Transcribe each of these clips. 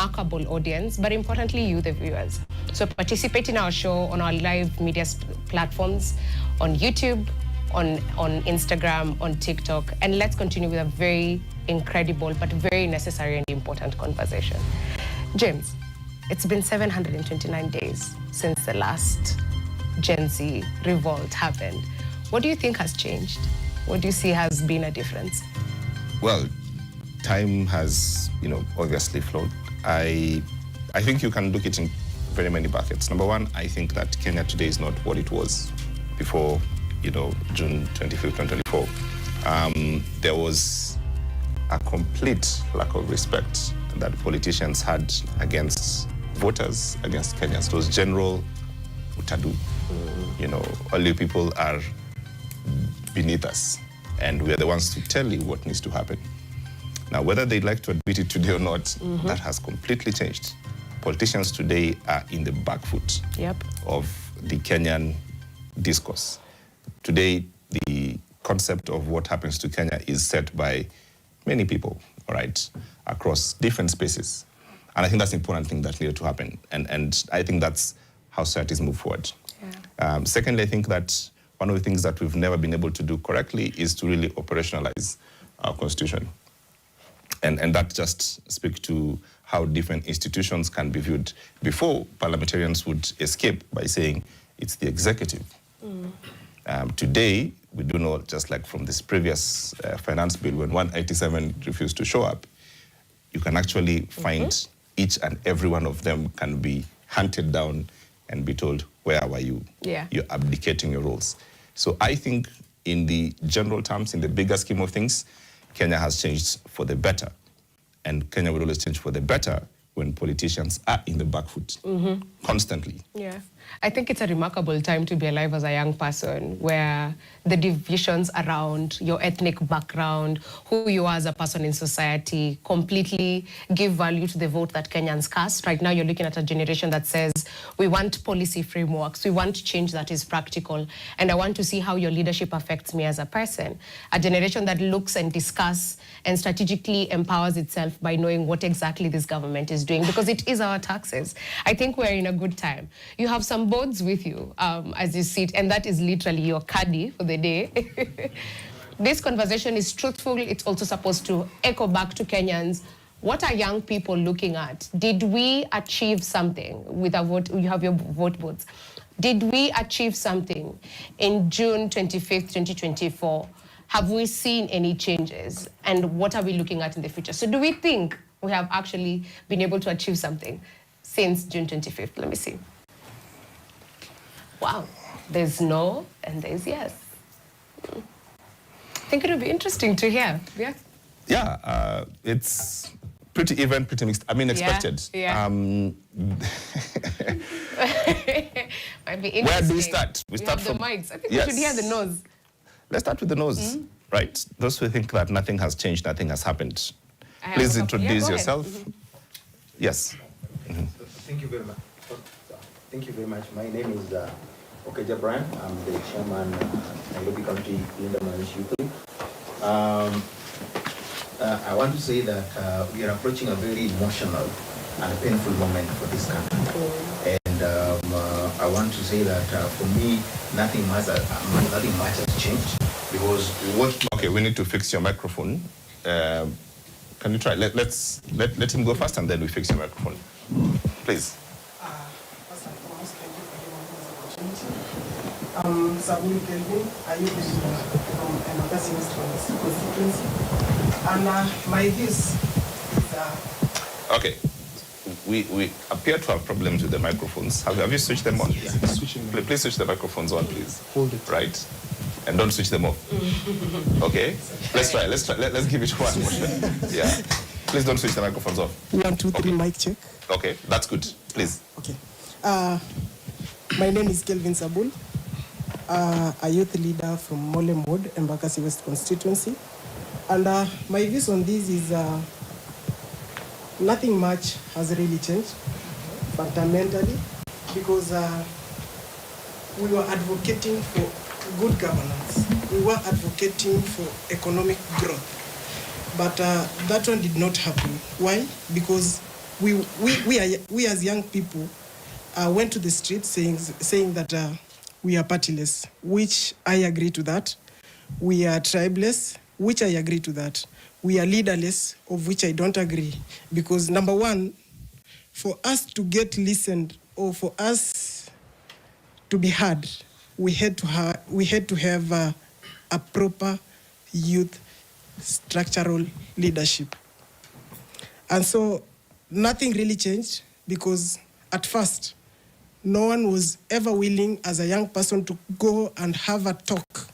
remarkable audience, but importantly, you, the viewers. So participate in our show on our live media platforms, on YouTube, on Instagram, on TikTok, and let's continue with a very incredible but very necessary and important conversation. James, it's been 729 days since the last Gen Z revolt happened. What do you think has changed? What do you see has been a difference? Well, time has, obviously flowed. I think you can look at it in very many buckets. Number one, I think that Kenya today is not what it was before, June 25th, 2024. There was a complete lack of respect that politicians had against voters, against Kenyans. It was general utadu. All you people are beneath us, and we're the ones to tell you what needs to happen. Now, whether they'd like to admit it today or not, that has completely changed. Politicians today are in the back foot of the Kenyan discourse. Today, the concept of what happens to Kenya is set by many people, all right, across different spaces. And I think that's an important thing that needed to happen. And I think that's how societies move forward. Yeah. Secondly, I think that one of the things that we've never been able to do correctly is to really operationalize our constitution. And that just speaks to how different institutions can be viewed. Before, parliamentarians would escape by saying it's the executive. Today, we do know, just like from this previous finance bill, when 187 refused to show up, you can actually find each and every one of them can be hunted down and be told, where were you? Yeah. You're abdicating your roles. So I think in the general terms, in the bigger scheme of things, Kenya has changed for the better. And Kenya will always change for the better when politicians are in the back foot constantly. Yeah. I think it's a remarkable time to be alive as a young person, where the divisions around your ethnic background, who you are as a person in society, completely give value to the vote that Kenyans cast. Right now, you're looking at a generation that says, we want policy frameworks, we want change that is practical, and I want to see how your leadership affects me as a person. A generation that looks and discusses and strategically empowers itself by knowing what exactly this government is doing, because it is our taxes. I think we're in a good time. You have some boards with you as you sit, and that is literally your caddy for the day. This conversation is truthful. It's also supposed to echo back to Kenyans. What are young people looking at? Did we achieve something with our vote? You have your vote boards. Did we achieve something in June 25th, 2024? Have we seen any changes? And what are we looking at in the future? So do we think we have actually been able to achieve something since June 25th? Let me see. Wow, there's no and there's yes. I think it would be interesting to hear. Yeah. Yeah, it's pretty even, pretty mixed. I mean, expected. Yeah. Might be interesting. Where do we start? We you start have from the mics. I think we should hear the nose. Let's start with the nose, right? Those who think that nothing has changed, nothing has happened. Please introduce yourself. Yes. Thank you very much. Thank you very much. My name is Okeja Brian. I'm the chairman of Nairobi County Linda Manish Youth League. I want to say that we are approaching a very emotional and painful moment for this country. And I want to say that for me, nothing much has changed, because what... Okay, we need to fix your microphone. Can you try? Let him go first, and then we fix your microphone. Please. First and foremost, thank you for giving me this opportunity. Sabuni Kelvin, I use from Embakasi West constituency. And my views is... Okay. We appear to have problems with the microphones. Have you switched them on? Yeah. Please switch the microphones on, please. Hold it. Right? And don't switch them off. Okay? Let's try. Let's give it one more shot. Yeah. Please don't switch the microphones off. 1, 2, 3, mic check. Okay, that's good. Please. Okay. My name is Kelvin Sabul, a youth leader from Mole Mode, Embakasi West constituency. And my views on this is nothing much has really changed fundamentally, because we were advocating for good governance. We were advocating for economic growth. But that one did not happen. Why? Because we as young people went to the streets saying that we are partyless, which I agree to that. We are tribeless, which I agree to that. We are leaderless, of which I don't agree. Because number one, for us to get listened or for us to be heard, we had to have a proper youth structural leadership. And so nothing really changed, because at first, no one was ever willing as a young person to go and have a talk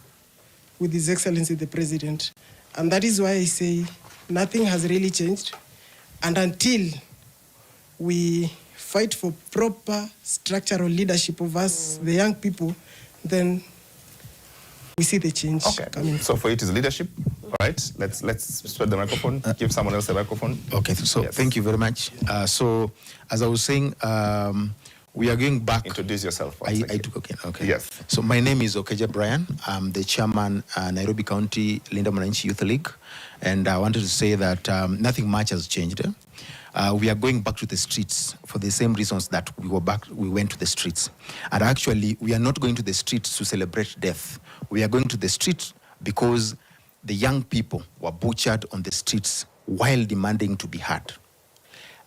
with His Excellency the President. And that is why I say nothing has really changed. And until we fight for proper structural leadership of us, the young people, then we see the change coming. So for it is leadership. All right, let's spread the microphone. Give someone else the microphone. Okay, so yes. Thank you very much. So as I was saying, we are going back. Introduce yourself. Okay. Yes. So my name is Okeja Brian. I'm the chairman, Nairobi County Linda Mwananchi Youth League, and I wanted to say that nothing much has changed. We are going back to the streets for the same reasons that we went to the streets. And actually, we are not going to the streets to celebrate death. We are going to the streets because the young people were butchered on the streets while demanding to be heard.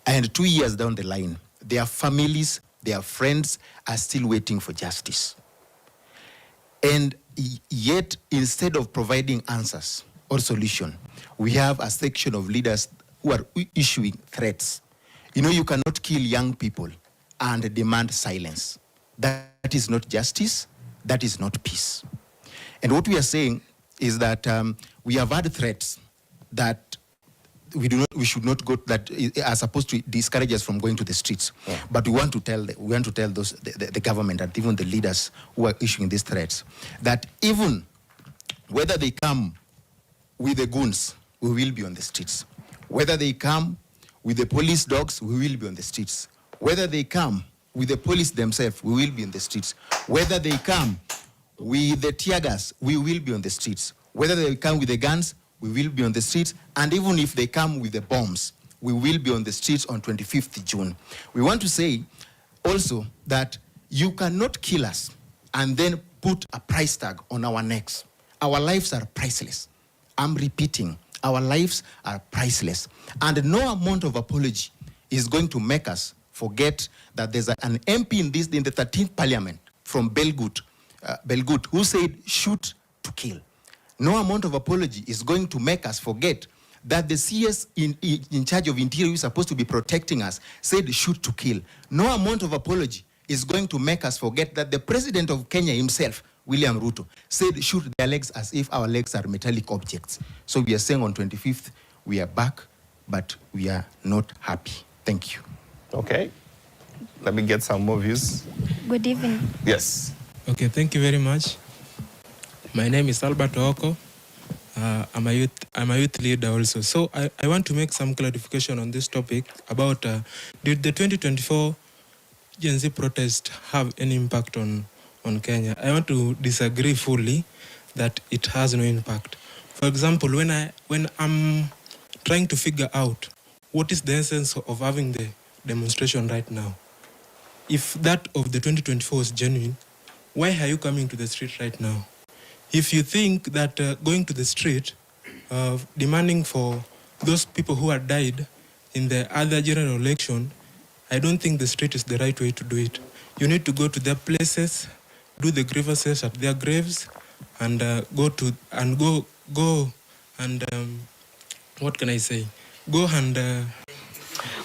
And 2 years down the line, their families, their friends are still waiting for justice. And yet, instead of providing answers or solution, we have a section of leaders who are issuing threats. You know, you cannot kill young people and demand silence. That is not justice. That is not peace. And what we are saying is that we have had threats that we should not go, that are supposed to discourage us from going to the streets. Yeah. But we want to tell the government and even the leaders who are issuing these threats that even whether they come with the goons, we will be on the streets. Whether they come with the police dogs, we will be on the streets. Whether they come with the police themselves, we will be on the streets. Whether they come with the tear gas, we will be on the streets. Whether they come with the guns, we will be on the streets. And even if they come with the bombs, we will be on the streets on 25th June. We want to say also that you cannot kill us and then put a price tag on our necks. Our lives are priceless. I'm repeating, our lives are priceless. And no amount of apology is going to make us forget that there's an MP in the 13th Parliament from Belgut, who said, shoot to kill. No amount of apology is going to make us forget that the CS in charge of Interior, who is supposed to be protecting us, said shoot to kill. No amount of apology is going to make us forget that the President of Kenya himself, William Ruto, said shoot their legs as if our legs are metallic objects. So we are saying on 25th, we are back, but we are not happy. Thank you. Okay. Let me get some more views. Good evening. Yes. Okay, thank you very much. My name is Albert Oko. I'm a youth leader also. So I want to make some clarification on this topic about did the 2024 Gen Z protest have any impact on Kenya? I want to disagree fully that it has no impact. For example, when I'm trying to figure out what is the essence of having the demonstration right now, if that of the 2024 is genuine, why are you coming to the street right now? If you think that going to the street, demanding for those people who had died in the other general election, I don't think the street is the right way to do it. You need to go to their places, do the grievances at their graves, and what can I say? Go and.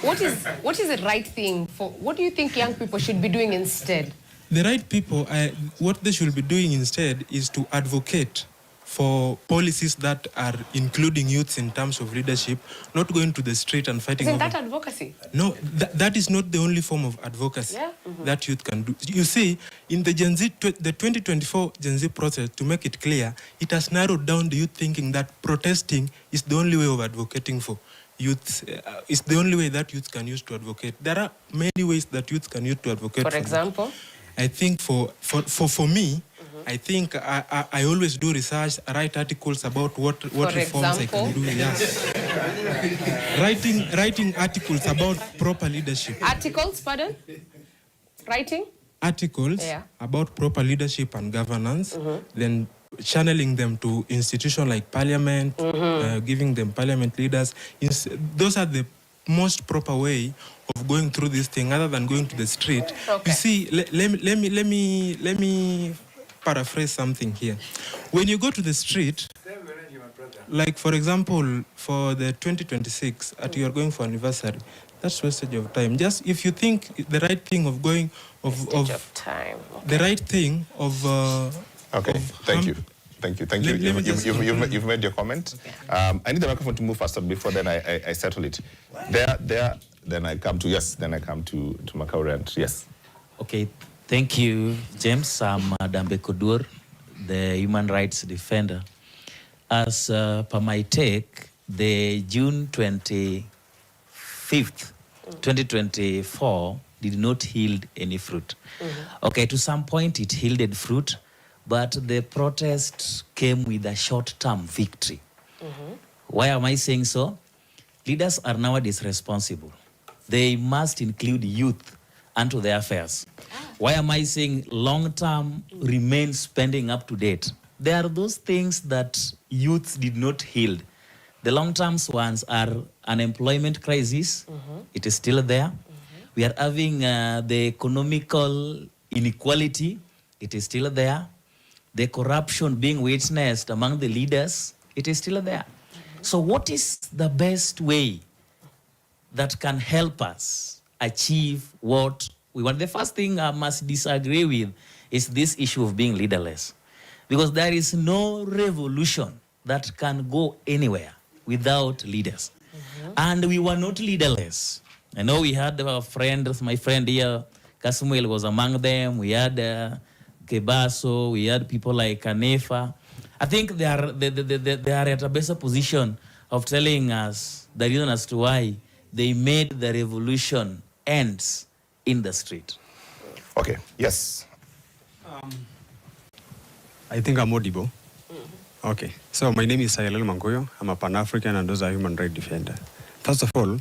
What is the right thing for? What do you think young people should be doing instead? The right people, what they should be doing instead is to advocate for policies that are including youths in terms of leadership, not going to the street and fighting. Isn't that advocacy? No, that is not the only form of advocacy that youth can do. You see, in the Gen Z, the 2024 Gen Z process, to make it clear, it has narrowed down the youth thinking that protesting is the only way of advocating for youth. It's the only way that youth can use to advocate. There are many ways that youth can use to advocate. For example? I think for me, I think I always do research, write articles about what reforms I can do. Yes. writing articles about proper leadership. Articles, pardon? Writing? Articles Yeah. about proper leadership and governance, then channeling them to institutions like parliament, giving them parliament leaders. Those are the most proper way of going through this thing, other than going to the street. Okay. You see, let me paraphrase something here. When you go to the street, like for example, for the 2026, you are going for anniversary, that's wastage of time. Just if you think the right thing of going of Time. Okay. the right thing of Okay, thank you. Thank you. Let me just You've made your comment. I need the microphone to move faster before then I settle it. There. Then I come to Makaure and yes. Okay, thank you, James. I'm Dambe Kodur, the human rights defender. As per my take, the June 25th, 2024 did not yield any fruit. Okay, to some point it yielded fruit, but the protest came with a short-term victory. Why am I saying so? Leaders are nowadays responsible. They must include youth unto their affairs. Why am I saying long-term remain spending up to date? There are those things that youth did not yield. The long-term ones are unemployment crisis. It is still there. We are having the economical inequality. It is still there. The corruption being witnessed among the leaders. It is still there. So what is the best way that can help us achieve what we want? The first thing I must disagree with is this issue of being leaderless. Because there is no revolution that can go anywhere without leaders. And we were not leaderless. I know we had our friends, my friend here, Kasumuel was among them. We had Kebaso, we had people like Kanefa. I think they are at a better position of telling us the reason as to why they made the revolution ends in the street. Okay, yes. I think I'm audible. Okay, so my name is Sayalel Mangoyo. I'm a Pan-African and also a human rights defender. First of all,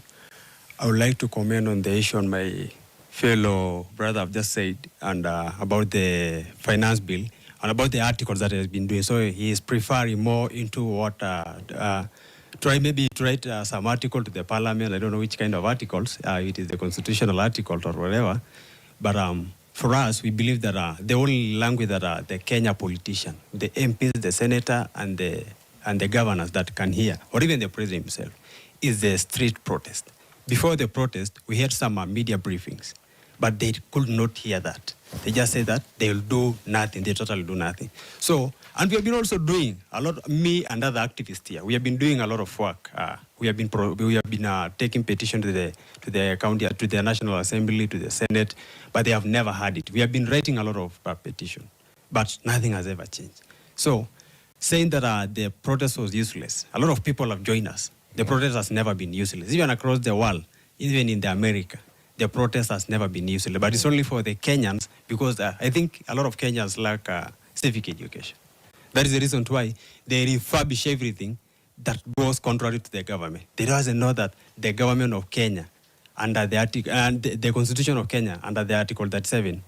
I would like to comment on the issue on my fellow brother have just said and about the finance bill and about the articles that he has been doing. So he is preferring more into what, try to write some article to the parliament. I don't know which kind of articles. It is the constitutional article or whatever. But for us, we believe that the only language that the Kenya politician, the MPs, the senator, and the governors that can hear, or even the president himself, is the street protest. Before the protest, we had some media briefings, but they could not hear that. They just said that they will do nothing. They totally do nothing. So, and we have been also doing a lot. Me and other activists here, we have been doing a lot of work. We have been taking petition to the county, to the National Assembly, to the Senate, but they have never had it. We have been writing a lot of petition, but nothing has ever changed. So, saying that the protest was useless, a lot of people have joined us. The protest has never been useless, even across the world, even in America. The protest has never been useless, but it's only for the Kenyans because I think a lot of Kenyans lack civic education. That is the reason why they refurbish everything that goes contrary to the government. They doesn't know that the government of Kenya, under the article, and the Constitution of Kenya, under the Article 37,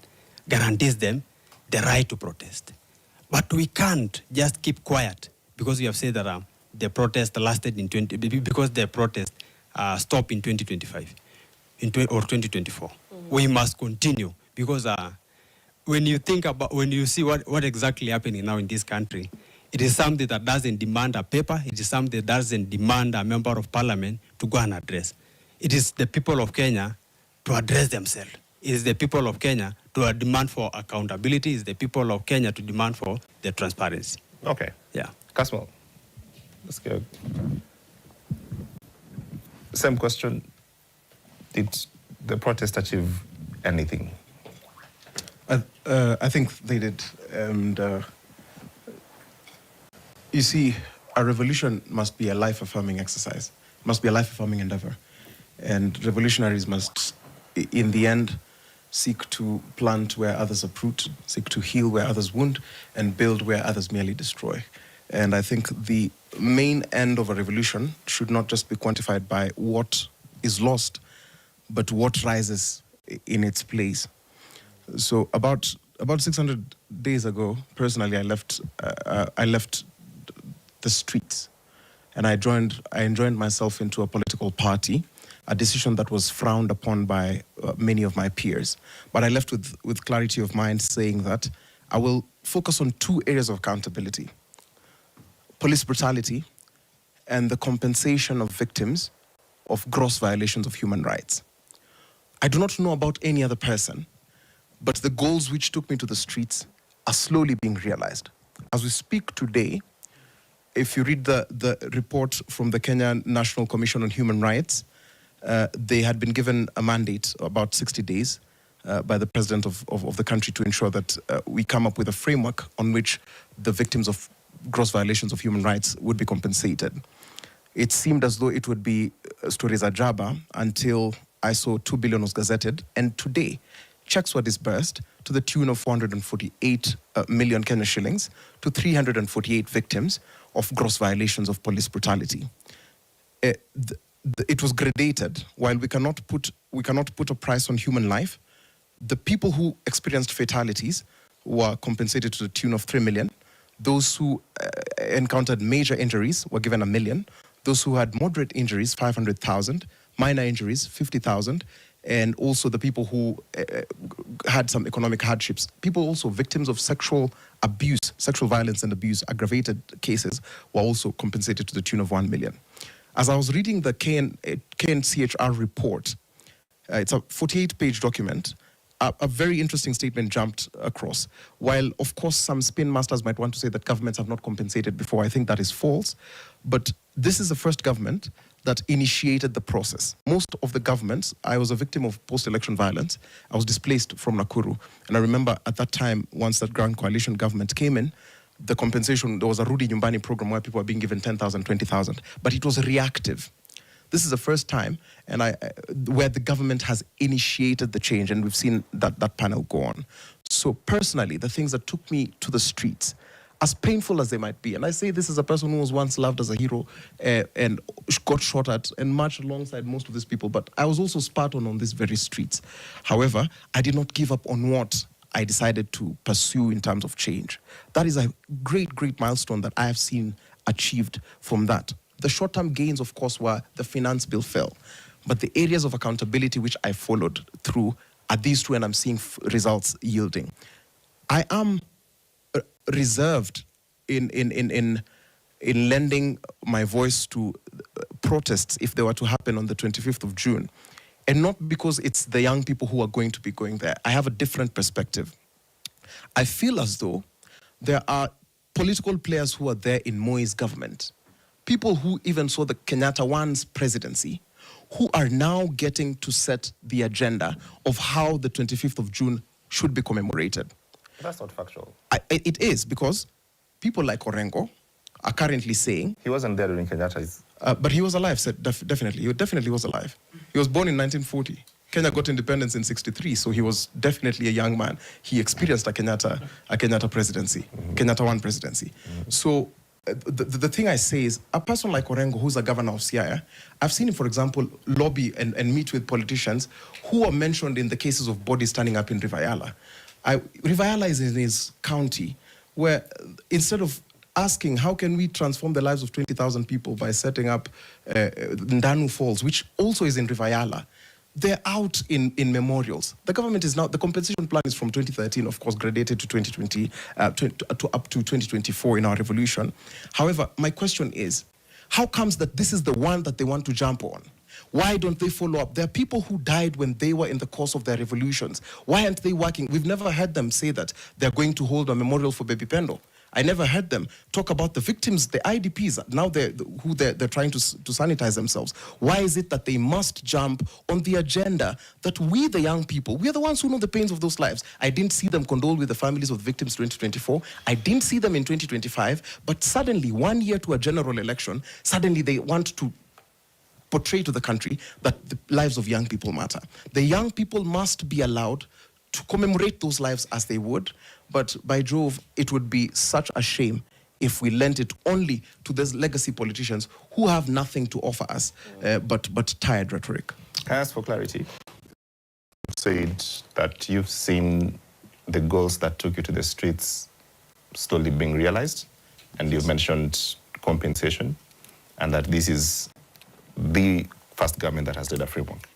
guarantees them the right to protest. But we can't just keep quiet because we have said that the protest lasted because the protest stopped in 2025 or 2024. We must continue because when you see what exactly happening now in this country, it is something that doesn't demand a paper. It is something that doesn't demand a member of parliament to go and address. It is the people of Kenya to address themselves. It is the people of Kenya to demand for accountability. It is the people of Kenya to demand for the transparency. Okay. Yeah. Kasmal, let's go. Same question. Did the protest achieve anything? I think they did. And you see, a revolution must be a life-affirming exercise, must be a life-affirming endeavor. And revolutionaries must, in the end, seek to plant where others uproot, seek to heal where others wound, and build where others merely destroy. And I think the main end of a revolution should not just be quantified by what is lost, but what rises in its place. So about 600 days ago, personally, I left the streets, and I joined myself into a political party, a decision that was frowned upon by many of my peers. But I left with clarity of mind, saying that I will focus on two areas of accountability: police brutality and the compensation of victims of gross violations of human rights. I do not know about any other person, but the goals which took me to the streets are slowly being realized. As we speak today, if you read the report from the Kenya National Commission on Human Rights, they had been given a mandate about 60 days by the president of the country to ensure that we come up with a framework on which the victims of gross violations of human rights would be compensated. It seemed as though it would be stories ajaba until I saw 2 billion was gazetted, and today checks were disbursed to the tune of 448 million Kenya shillings to 348 victims of gross violations of police brutality. It was gradated. While we cannot put a price on human life, the people who experienced fatalities were compensated to the tune of 3 million. Those who encountered major injuries were given 1 million. Those who had moderate injuries, 500,000. Minor injuries, 50,000. And also the people who had some economic hardships. People also victims of sexual abuse, sexual violence and abuse, aggravated cases, were also compensated to the tune of 1 million. As I was reading the KNCHR report, it's a 48-page document, a very interesting statement jumped across. While, of course, some spin masters might want to say that governments have not compensated before, I think that is false. But this is the first government that initiated the process. Most of the governments, I was a victim of post-election violence. I was displaced from Nakuru. And I remember at that time, once that Grand Coalition government came in, the compensation, there was a Rudi Nyumbani program where people were being given 10,000, 20,000. But it was reactive. This is the first time where the government has initiated the change, and we've seen that panel go on. So personally, the things that took me to the streets, as painful as they might be, and I say this as a person who was once loved as a hero and got shot at and marched alongside most of these people, but I was also spat on these very streets. However, I did not give up on what I decided to pursue in terms of change. That is a great, great milestone that I have seen achieved from that. The short-term gains, of course, were the finance bill fell. But the areas of accountability which I followed through are these two, and I'm seeing results yielding. I am reserved in lending my voice to protests if they were to happen on the 25th of June. And not because it's the young people who are going to be going there. I have a different perspective. I feel as though there are political players who are there in Moi's government, people who even saw the Kenyatta One's presidency, who are now getting to set the agenda of how the 25th of June should be commemorated. That's not factual. It is, because people like Orengo are currently saying... He wasn't there during Kenyatta's... but he was alive, definitely. He definitely was alive. He was born in 1940. Kenya got independence in 63, so he was definitely a young man. He experienced a Kenyatta presidency, Kenyatta One presidency. So the thing I say is, a person like Orengo, who's a governor of Siaya, I've seen him, for example, lobby and meet with politicians who are mentioned in the cases of bodies turning up in Rivayala. Rivayala is in his county, where instead of asking how can we transform the lives of 20,000 people by setting up Ndanu Falls, which also is in Rivayala, they're out in memorials. The government is now, the compensation plan is from 2013, of course, gradated to 2020, to up to 2024 in our revolution. However, my question is, how comes that this is the one that they want to jump on? Why don't they follow up? There are people who died when they were in the course of their revolutions. Why aren't they working? We've never heard them say that they're going to hold a memorial for Baby Pendo. I never heard them talk about the victims, the IDPs, now they're trying to sanitize themselves. Why is it that they must jump on the agenda that we, the young people, we are the ones who know the pains of those lives? I didn't see them condole with the families of victims 2024. I didn't see them in 2025. But suddenly, 1 year to a general election, suddenly they want to portray to the country that the lives of young people matter. The young people must be allowed to commemorate those lives as they would. But by Jove, it would be such a shame if we lent it only to those legacy politicians who have nothing to offer us but tired rhetoric. Can I ask for clarity? You said that you've seen the goals that took you to the streets slowly being realized, and you've mentioned compensation, and that this is the first government that has laid a framework.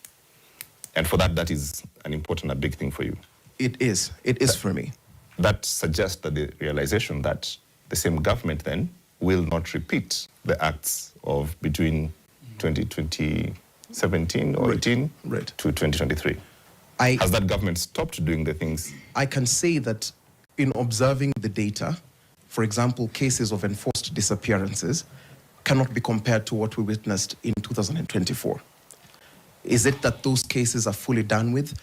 And for that, that is an important, a big thing for you. It is for me. That suggests that the realization that the same government then will not repeat the acts of between 2017 or 18 to 2023. Has that government stopped doing the things? I can say that in observing the data, for example, cases of enforced disappearances cannot be compared to what we witnessed in 2024. Is it that those cases are fully done with?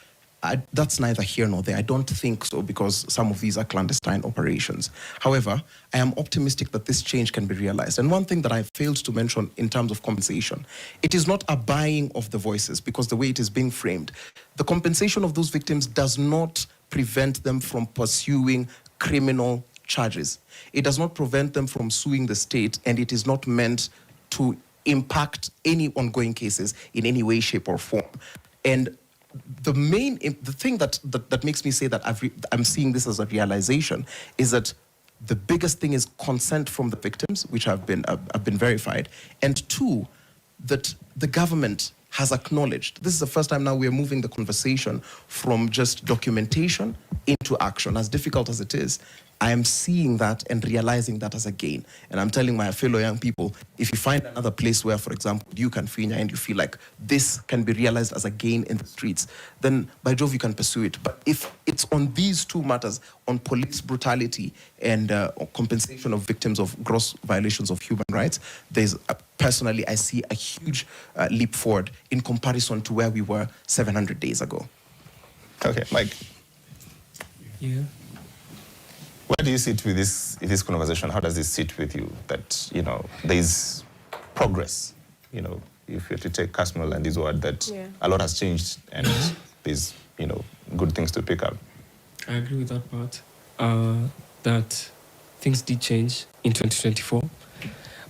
That's neither here nor there. I don't think so, because some of these are clandestine operations. However, I am optimistic that this change can be realized. And one thing that I failed to mention in terms of compensation, it is not a buying of the voices, because the way it is being framed, the compensation of those victims does not prevent them from pursuing criminal charges. It does not prevent them from suing the state, and it is not meant to impact any ongoing cases in any way, shape, or form. And the thing that makes me say that I'm seeing this as a realization is that the biggest thing is consent from the victims, which have been verified, and two, that the government has acknowledged. This is the first time now we are moving the conversation from just documentation into action. As difficult as it is, I am seeing that and realizing that as a gain. And I'm telling my fellow young people, if you find another place where, for example, you can finya and you feel like this can be realized as a gain in the streets, then by Jove, you can pursue it. But if it's on these two matters, on police brutality and compensation of victims of gross violations of human rights, personally, I see a huge leap forward in comparison to where we were 700 days ago. Okay, Mike. Yeah. Where do you sit with this conversation? How does this sit with you? That, there's progress. If you're to take Kasmul and his word that a lot has changed and there's, good things to pick up. I agree with that part. That things did change in 2024.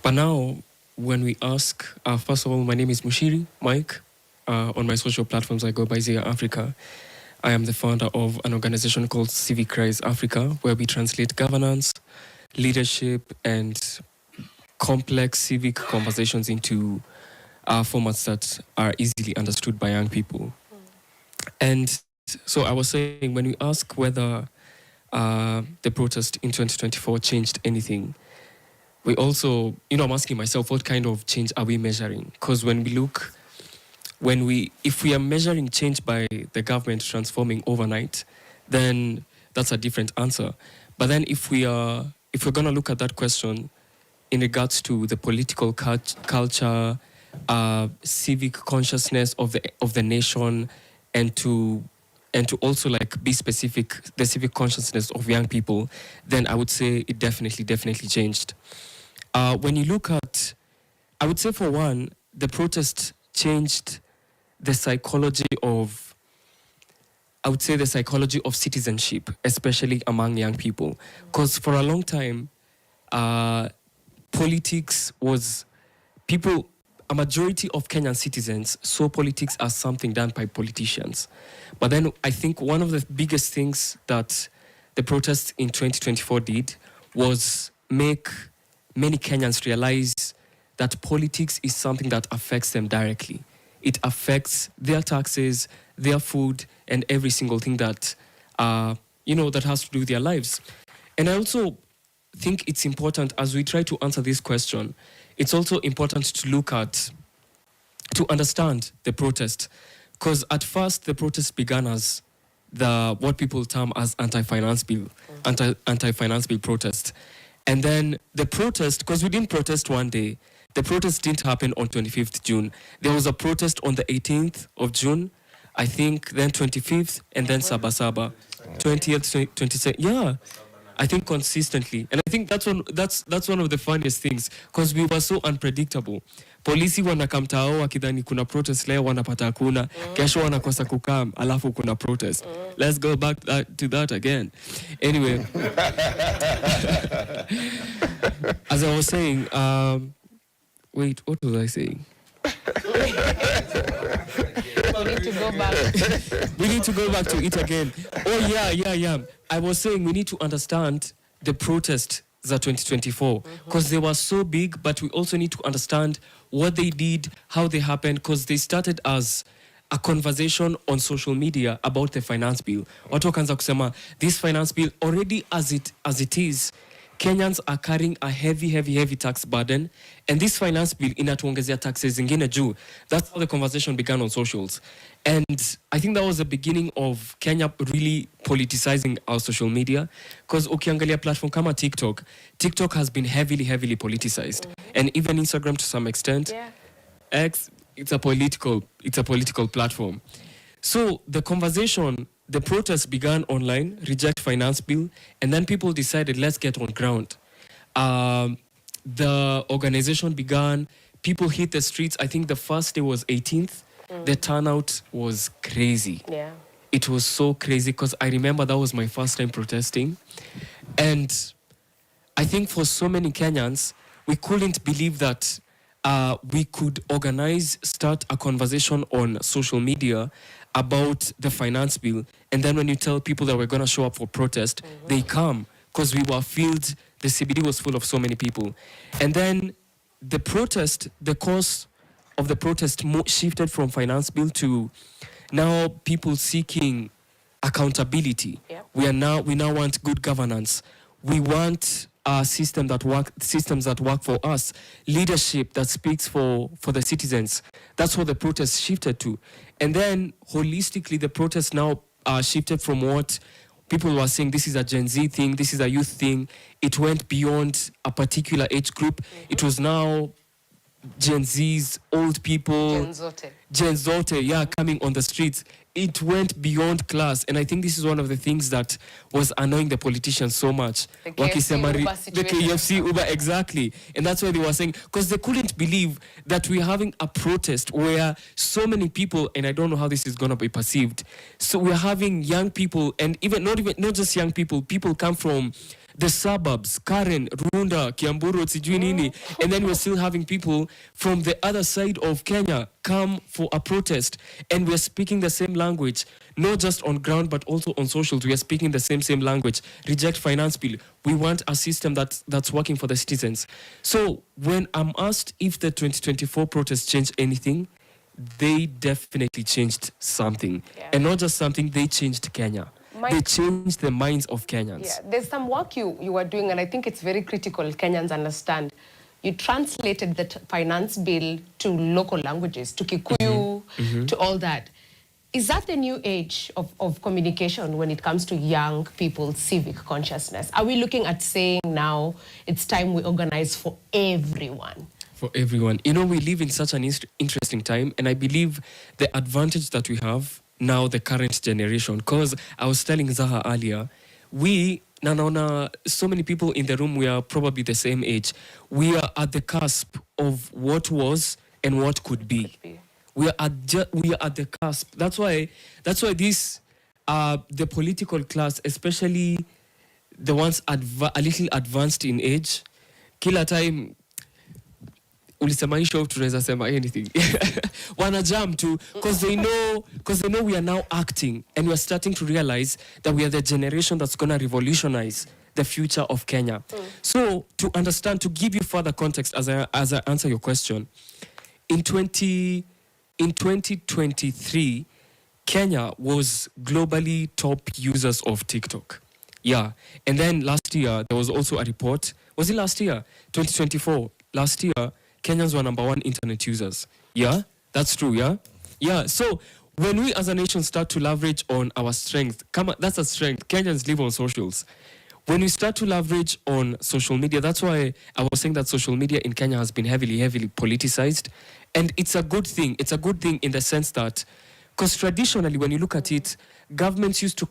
But now, when we ask, first of all, my name is Mushiri, Mike. On my social platforms, I go by Zia Africa. I am the founder of an organization called Civic Rise Africa, where we translate governance, leadership, and complex civic conversations into formats that are easily understood by young people. And so I was saying, when we ask whether the protest in 2024 changed anything, we also, I'm asking myself, what kind of change are we measuring? Because when we look, if we are measuring change by the government transforming overnight, then that's a different answer. But then if we're going to look at that question in regards to the political culture, civic consciousness of the nation, and to also be specific, the civic consciousness of young people, then I would say it definitely changed. When you look at, I would say for one, the protest changed the psychology of citizenship, especially among young people. Because for a long time, politics was, a majority of Kenyan citizens saw politics as something done by politicians. But then I think one of the biggest things that the protests in 2024 did was make many Kenyans realize that politics is something that affects them directly. It affects their taxes, their food, and every single thing that, that has to do with their lives. And I also think it's important, as we try to answer this question, it's also important to understand the protest. Because at first, the protest began as what people term as anti-finance bill protest. And then the protest, because we didn't protest one day, the protest didn't happen on 25th June. There was a protest on the 18th of June, I think, then 25th, and then Sabasaba. 20th, 27th, yeah. I think consistently, and I think that's one of the funniest things, because we were so unpredictable. Polisi wanakamtao wakidhani kuna protest leo, wanapata hakuna, kesho wanakosa kukam, alafu kuna protest. Let's go back to that again. Anyway, as I was saying, wait, what was I saying? We need to go back. We need to go back to it again. Oh, yeah. I was saying we need to understand the protests za 2024, because they were so big, but we also need to understand what they did, how they happened, because they started as a conversation on social media about the finance bill. Watu wakaanza kusema, this finance bill, already as it is, Kenyans are carrying a heavy tax burden, and this finance bill inatuongezea taxes zingine juu. That's how the conversation began on socials. And I think that was the beginning of Kenya really politicizing our social media, because ukiangalia platform kama TikTok has been heavily politicized, and even Instagram to some extent. Yeah. X, it's a political platform. So the conversation, the protest began online, reject finance bill, and then people decided, let's get on ground. The organization began, people hit the streets. I think the first day was 18th. The turnout was crazy. Yeah. It was so crazy, because I remember that was my first time protesting. And I think for so many Kenyans, we couldn't believe that we could start a conversation on social media about the finance bill. And then when you tell people that we're going to show up for protest, they come, because we were filled, the CBD was full of so many people. And then the course of the protest shifted from finance bill to now people seeking accountability. Yep. We now want good governance. We want systems that work for us, leadership that speaks for the citizens. That's what the protest shifted to. And then holistically, the protest now shifted from what people were saying, this is a Gen Z thing, this is a youth thing. It went beyond a particular age group. It was now Gen Zs, old people, Gen Zote, coming on the streets. It went beyond class, and I think this is one of the things that was annoying the politicians so much. The KFC Uber, exactly. And that's why they were saying, because they couldn't believe that we're having a protest where so many people, and I don't know how this is going to be perceived, so we're having young people, and not just young people come from the suburbs, Karen, Runda, Kiamburu, sijui nini, and then we're still having people from the other side of Kenya come for a protest, and we're speaking the same language, not just on ground but also on socials. We are speaking the same language. Reject finance bill. We want a system that's working for the citizens. So when I'm asked if the 2024 protests changed anything, they definitely changed something. Yeah. And not just something, they changed Kenya. They changed the minds of Kenyans. Yeah, there's some work you were doing, and I think it's very critical Kenyans understand. You translated the finance bill to local languages, to Kikuyu, to all that. Is that the new age of communication when it comes to young people's civic consciousness? Are we looking at saying now it's time we organize for everyone? For everyone. You know, we live in such an interesting time, and I believe the advantage that we have now, the current generation, because I was telling Zaha earlier, so many people in the room, we are probably the same age. We are at the cusp of what was and what could be. We are at the cusp. That's why this the political class, especially the ones a little advanced in age, kila time ulisema hii show tunaweza sema anything. Wanna jump to, because they know we are now acting, and we are starting to realize that we are the generation that's going to revolutionize the future of Kenya. So to understand, to give you further context as I answer your question, in 2023, Kenya was globally top users of TikTok. Yeah. And then last year, there was also a report. Was it last year? 2024. Last year, Kenyans were number 1 internet users. Yeah, that's true, yeah? Yeah, so when we as a nation start to leverage on our strength, that's a strength. Kenyans live on socials. When we start to leverage on social media, that's why I was saying that social media in Kenya has been heavily politicized. And it's a good thing. It's a good thing in the sense that, because traditionally, when you look at it, governments used to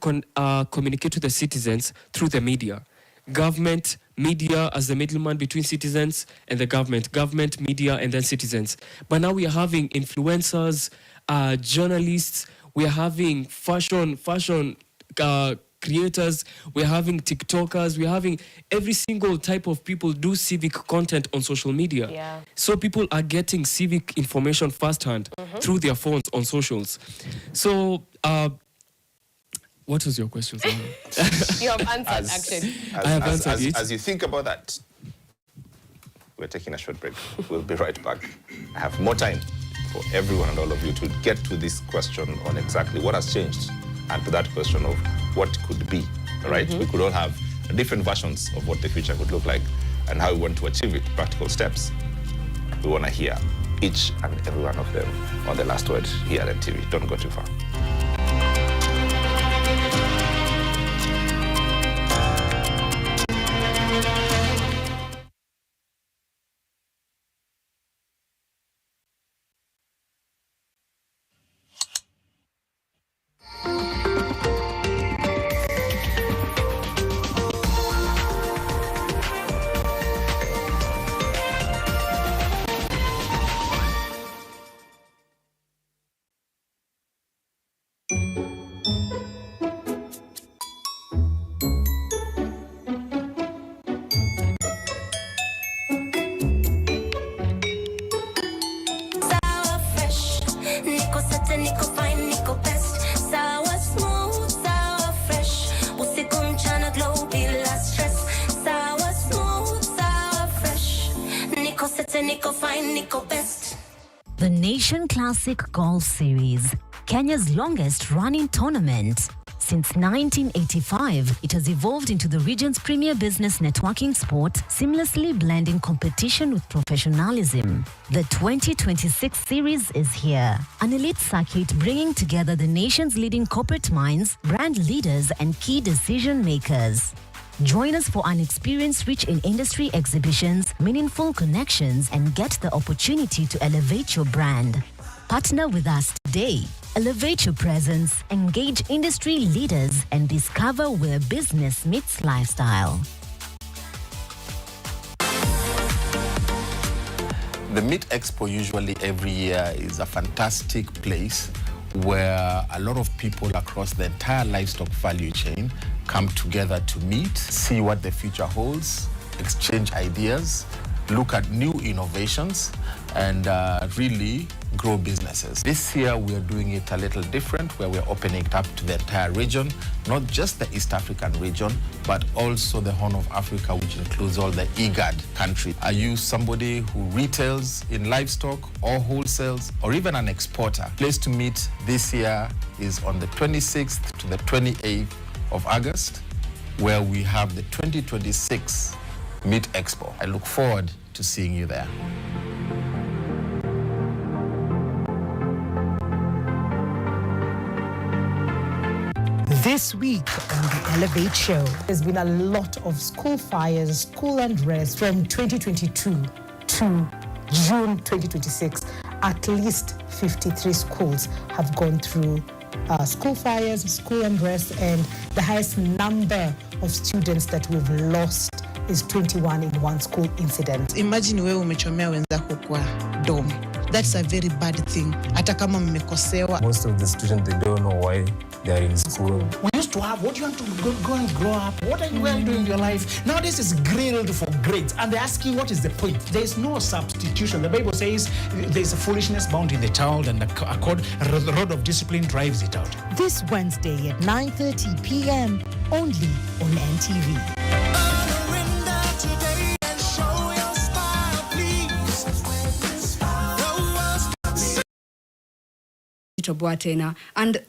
communicate to the citizens through the media. government, media as the middleman between citizens and the government, media, and then citizens. But now we are having influencers, journalists, we are having fashion creators, we're having TikTokers, we're having every single type of people do civic content on social media. Yeah. So people are getting civic information firsthand through their phones on socials. So, what was your question? You have answered, actually. I have answered it. As you think about that, we're taking a short break. We'll be right back. I have more time for everyone and all of you to get to this question on exactly what has changed, and to that question of what could be, right? We could all have different versions of what the future could look like and how we want to achieve it, practical steps. We want to hear each and every one of them on The Last Word here at TV. Don't go too far. The Nation Classic Golf Series, Kenya's longest running tournament. Since 1985, it has evolved into the region's premier business networking sport, seamlessly blending competition with professionalism. The 2026 series is here, an elite circuit bringing together the nation's leading corporate minds, brand leaders, and key decision makers. Join us for an experience rich in industry exhibitions, meaningful connections, and get the opportunity to elevate your brand. Partner with us today. Elevate your presence, engage industry leaders, and discover where business meets lifestyle. The Meet Expo usually every year is a fantastic place where a lot of people across the entire livestock value chain come together to meet, see what the future holds, exchange ideas, look at new innovations, and really grow businesses. This year we are doing it a little different, where we're opening it up to the entire region, not just the East African region, but also the Horn of Africa, which includes all the IGAD countries. Are you somebody who retails in livestock or wholesales or even an exporter? Place to meet this year is on the 26th to the 28th of August, where we have the 2026 Meet Expo. I look forward to seeing you there. This week on the Elevate Show, there's been a lot of school fires, school unrest from 2022 to June 2026. At least 53 schools have gone through school fires, school unrest, and the highest number of students that we've lost is 21 in one school incident. Imagine wewe umechomea wenzako kwa dom. That's a very bad thing. Hata kama mmekosewa. Most of the students, they don't know why they are in school. We used to have, what do you want to go and grow up? What are you doing in your life? Nowadays it's grilled for grades, and they're asking what is the point? There is no substitution. The Bible says there's a foolishness bound in the child, and the rod of discipline drives it out. This Wednesday at 9:30 p.m. only on NTV. And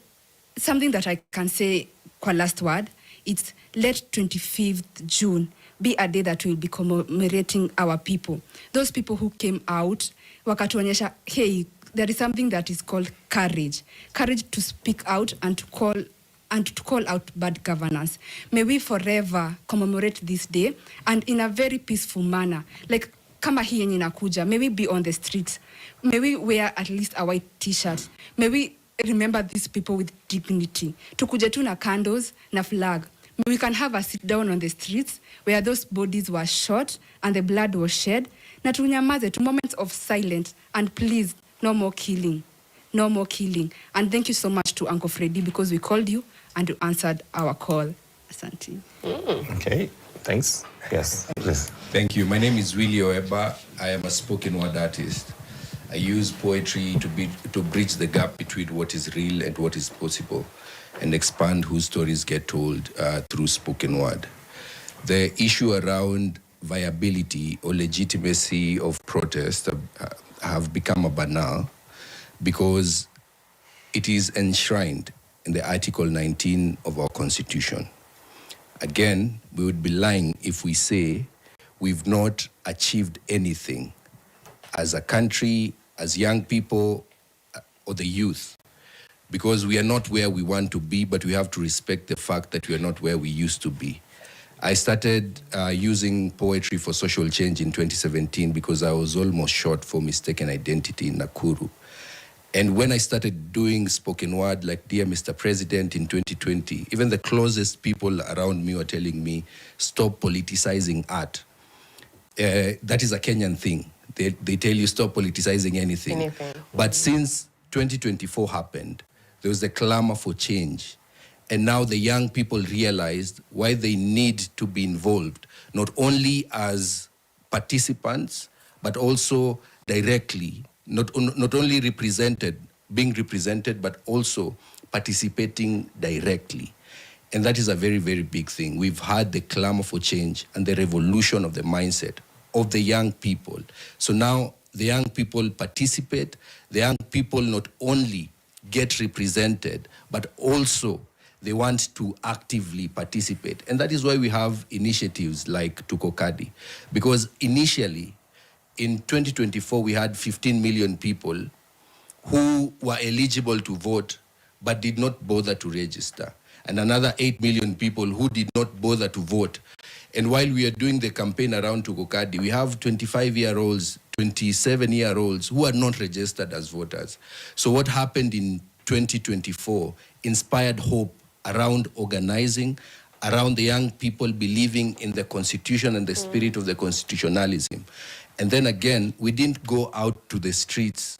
something that I can say kwa last word, it's let 25th June be a day that will be commemorating our people. Those people who came out, wakatuonyesha, hey, there is something that is called courage. Courage to speak out and to call out bad governance. May we forever commemorate this day, and in a very peaceful manner. Like kama hii yenye inakuja, may we be on the streets. May we wear at least a white t-shirt. May we remember these people with dignity. Tukuje tu na candles na flag. We can have a sit down on the streets where those bodies were shot and the blood was shed. Na tunyamaze to moments of silence, and please, no more killing. No more killing. And thank you so much to Uncle Freddy because we called you and you answered our call. Asante. Okay, thanks. Yes, please. Thank you. My name is Willie Oeba. I am a spoken word artist. I use poetry to bridge the gap between what is real and what is possible and expand whose stories get told through spoken word. The issue around viability or legitimacy of protest have become a banal because it is enshrined in the Article 19 of our Constitution. Again, we would be lying if we say we've not achieved anything as a country, as young people, or the youth, because we are not where we want to be, but we have to respect the fact that we are not where we used to be. I started using poetry for social change in 2017 because I was almost shot for mistaken identity in Nakuru. And when I started doing spoken word like Dear Mr. President in 2020, even the closest people around me were telling me, stop politicizing art. That is a Kenyan thing. They tell you stop politicizing anything. But since 2024 happened, there was a clamor for change. And now the young people realized why they need to be involved, not only as participants, but also directly, not only being represented, but also participating directly. And that is a very, very big thing. We've had the clamor for change and the revolution of the mindset of the young people. So now the young people participate, the young people not only get represented, but also they want to actively participate. And that is why we have initiatives like Tukokadi. Because initially, in 2024, we had 15 million people who were eligible to vote, but did not bother to register. And another 8 million people who did not bother to vote. And while we are doing the campaign around Tukokadi, we have 25-year-olds, 27-year-olds who are not registered as voters. So what happened in 2024 inspired hope around organizing, around the young people believing in the Constitution and the spirit of the constitutionalism. And then again, we didn't go out to the streets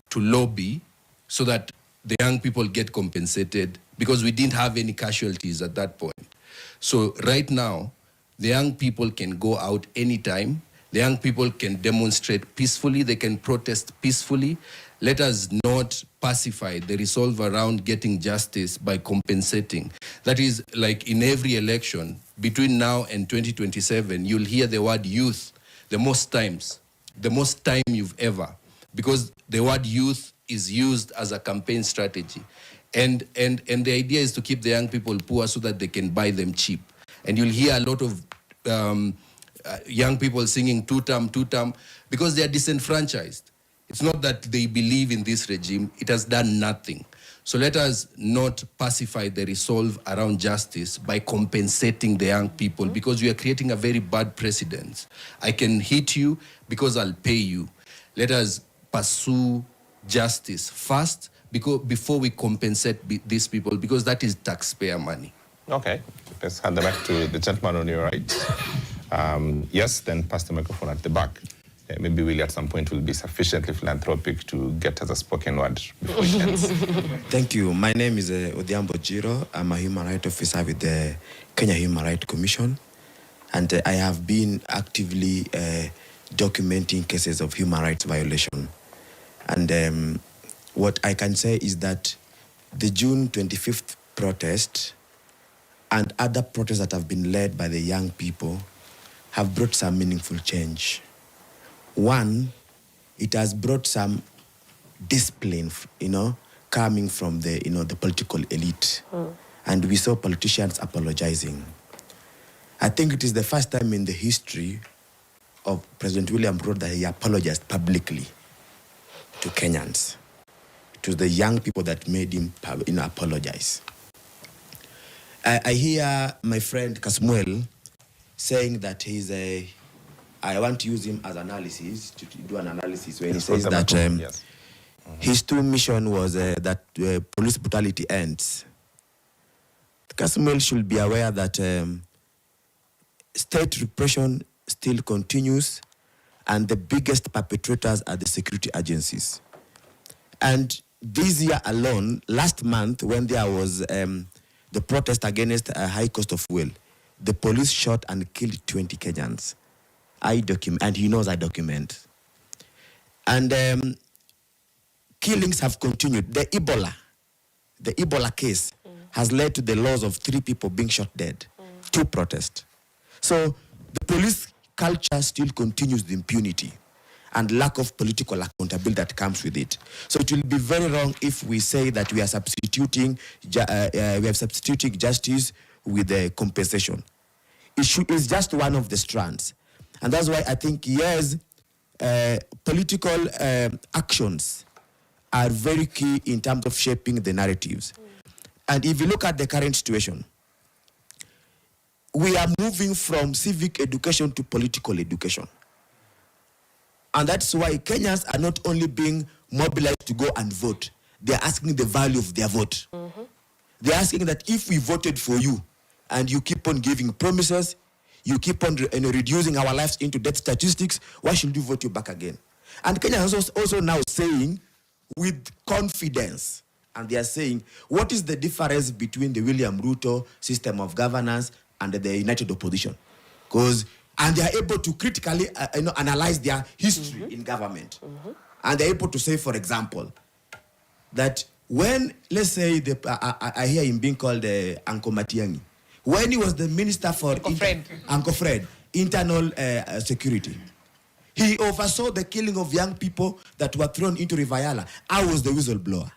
to lobby so that the young people get compensated because we didn't have any casualties at that point. So right now, the young people can go out anytime. The young people can demonstrate peacefully. They can protest peacefully. Let us not pacify the resolve around getting justice by compensating. That is, like in every election, between now and 2027, you'll hear the word youth the most time you've ever, because the word youth is used as a campaign strategy. And the idea is to keep the young people poor so that they can buy them cheap. And you'll hear a lot of young people singing two-term, because they are disenfranchised. It's not that they believe in this regime. It has done nothing. So let us not pacify the resolve around justice by compensating the young people, because we are creating a very bad precedent. I can hit you because I'll pay you. Let us pursue justice first before we compensate these people, because that is taxpayer money. Okay, let's hand the mic to the gentleman on your right. Yes, then pass the microphone at the back. Maybe Willie at some point will be sufficiently philanthropic to get us a spoken word before it ends. Thank you. My name is Odhiambo Jiro. I'm a human rights officer with the Kenya Human Rights Commission. And I have been actively documenting cases of human rights violation. And what I can say is that the June 25th protest and other protests that have been led by the young people have brought some meaningful change. One, it has brought some discipline, coming from the, the political elite. And we saw politicians apologizing. I think it is the first time in the history of President William Ruto that he apologized publicly to Kenyans. It was the young people that made him apologize. I hear my friend Kasmuel saying that I want to use him as analysis, to do an analysis where he says that his true mission was that police brutality ends. Kasmuel should be aware that state repression still continues, and the biggest perpetrators are the security agencies. And this year alone, last month, when there was the protest against a high cost of fuel, the police shot and killed 20 Kenyans. I document, and he knows I document. And killings have continued. The Ebola case has led to the loss of 3 people being shot dead. 2 protests. So the police culture still continues the impunity and lack of political accountability that comes with it. So it will be very wrong if we say that we are substituting justice with compensation. It's just one of the strands. And that's why I think, yes, political actions are very key in terms of shaping the narratives. And if you look at the current situation, we are moving from civic education to political education. And that's why Kenyans are not only being mobilized to go and vote, they're asking the value of their vote. They're asking that if we voted for you and you keep on giving promises, you keep on reducing our lives into death statistics, why should we vote you back again? And Kenyans are also now saying with confidence, and they are saying, what is the difference between the William Ruto system of governance and the united opposition? And they are able to critically analyze their history in government. And they're able to say, for example, that when, let's say, I hear him being called Uncle Matiang'i, when he was the minister for Uncle Fred, internal security, he oversaw the killing of young people that were thrown into River Yala. I was the whistleblower.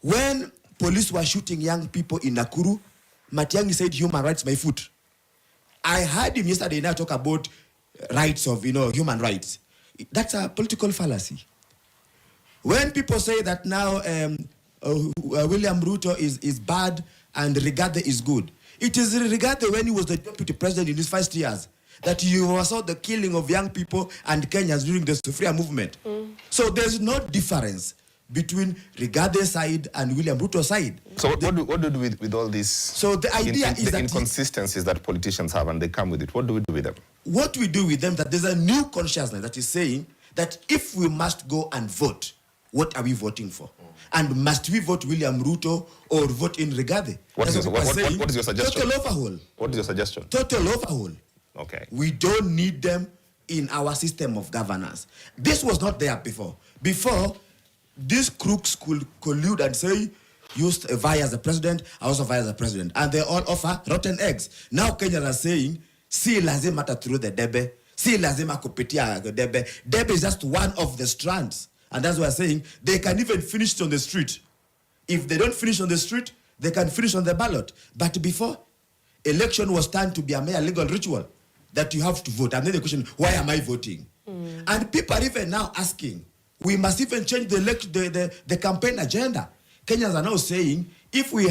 When police were shooting young people in Nakuru, Matiang'i said, human rights, my foot. I heard him yesterday now talk about rights of, human rights. That's a political fallacy. When people say that now William Ruto is bad and Rigathi is good, it is Rigathi when he was the deputy president in his first years that he oversaw the killing of young people and Kenyans during the Sufria movement. So there's no difference between Rigathe's side and William Ruto's side. So what do we do with all these? So the idea is that inconsistencies that politicians have, and they come with it. What do we do with them? What we do with them, that there's a new consciousness that is saying that if we must go and vote, what are we voting for? And must we vote William Ruto or vote in Rigathi? What is your suggestion? Total overhaul. What is your suggestion? Total overhaul. Okay. We don't need them in our system of governance. This was not there before. Before, these crooks could collude and say, you vie as the president, I also vie as the president. And they all offer rotten eggs. Now Kenyans are saying, si lazima through the debe, si lazima kupitia debe. Debe is just one of the strands. And that's why I'm saying they can even finish on the street. If they don't finish on the street, they can finish on the ballot. But before, election was turned to be a mere legal ritual that you have to vote. And then the question, why am I voting? And people are even now asking, we must even change the campaign agenda. Kenyans are now saying, if we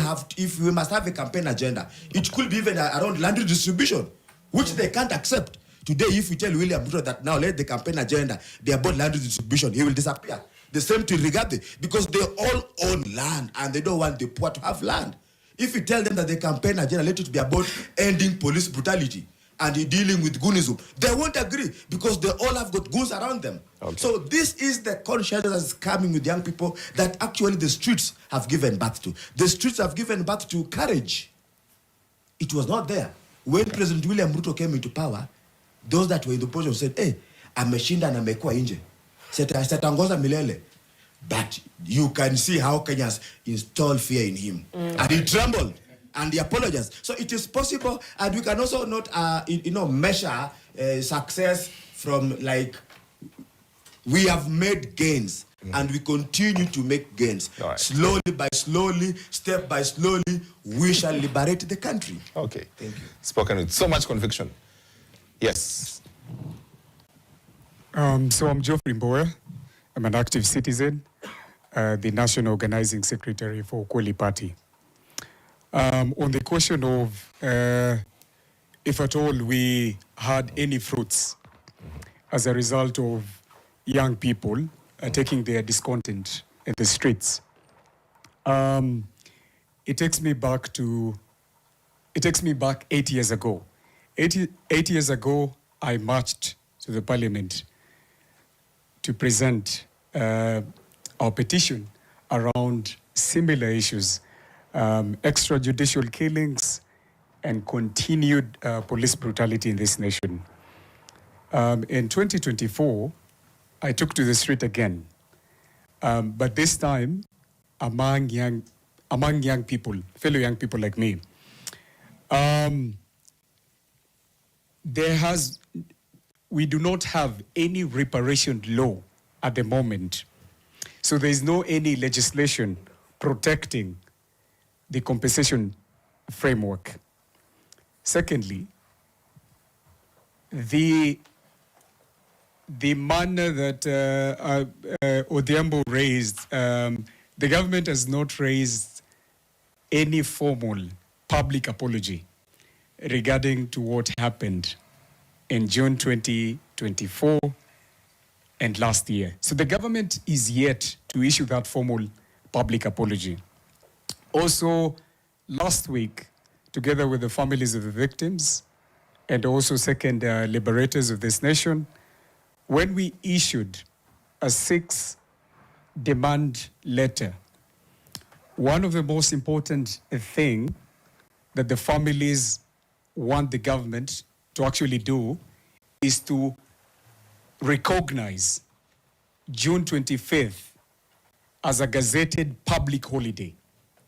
must have a campaign agenda, it could be even around land redistribution, which they can't accept. Today, if we tell William Ruto that now let the campaign agenda be about land redistribution, he will disappear. The same to Rigathi, because they all own land and they don't want the poor to have land. If we tell them that the campaign agenda let it be about ending police brutality and dealing with goonism, they won't agree because they all have got goons around them. Okay. So this is the consciousness that's coming with young people that actually the streets have given birth to. The streets have given birth to courage. It was not there. When President William Ruto came into power, those that were in the opposition said, hey, ameshinda na amekuwa nje. Sitaongoza milele. But you can see how Kenyans install fear in him. And he trembled. And he apologized. So it is possible, and we can also not, measure success from we have made gains, and we continue to make gains. Right. Slowly by slowly, step by slowly, we shall liberate the country. Okay. Thank you. Spoken with so much conviction. Yes. So I'm Geoffrey Mbowe. I'm an active citizen, the National Organizing Secretary for Kweli Party. On the question of if at all we had any fruits as a result of young people taking their discontent in the streets. it takes me back 8 years ago. 8 years ago, I marched to the parliament to present our petition around similar issues, extrajudicial killings and continued police brutality in this nation. In 2024, I took to the street again, but this time among young people, fellow young people like me. We do not have any reparation law at the moment. So there is no any legislation protecting the compensation framework. Secondly, the manner that Odhiambo raised, the government has not raised any formal public apology regarding to what happened in June 2024 and last year. So the government is yet to issue that formal public apology. Also, last week, together with the families of the victims and also second liberators of this nation, when we issued a 6-demand letter, one of the most important thing that the families want the government to actually do is to recognize June 25th as a gazetted public holiday.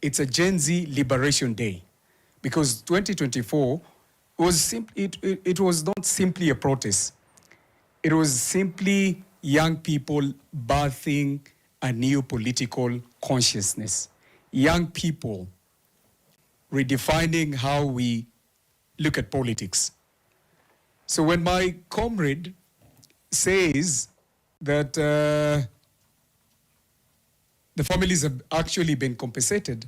It's a Gen Z Liberation Day, because 2024 was it was not simply a protest. It was simply young people birthing a new political consciousness. Young people redefining how we look at politics. So when my comrade says that the families have actually been compensated,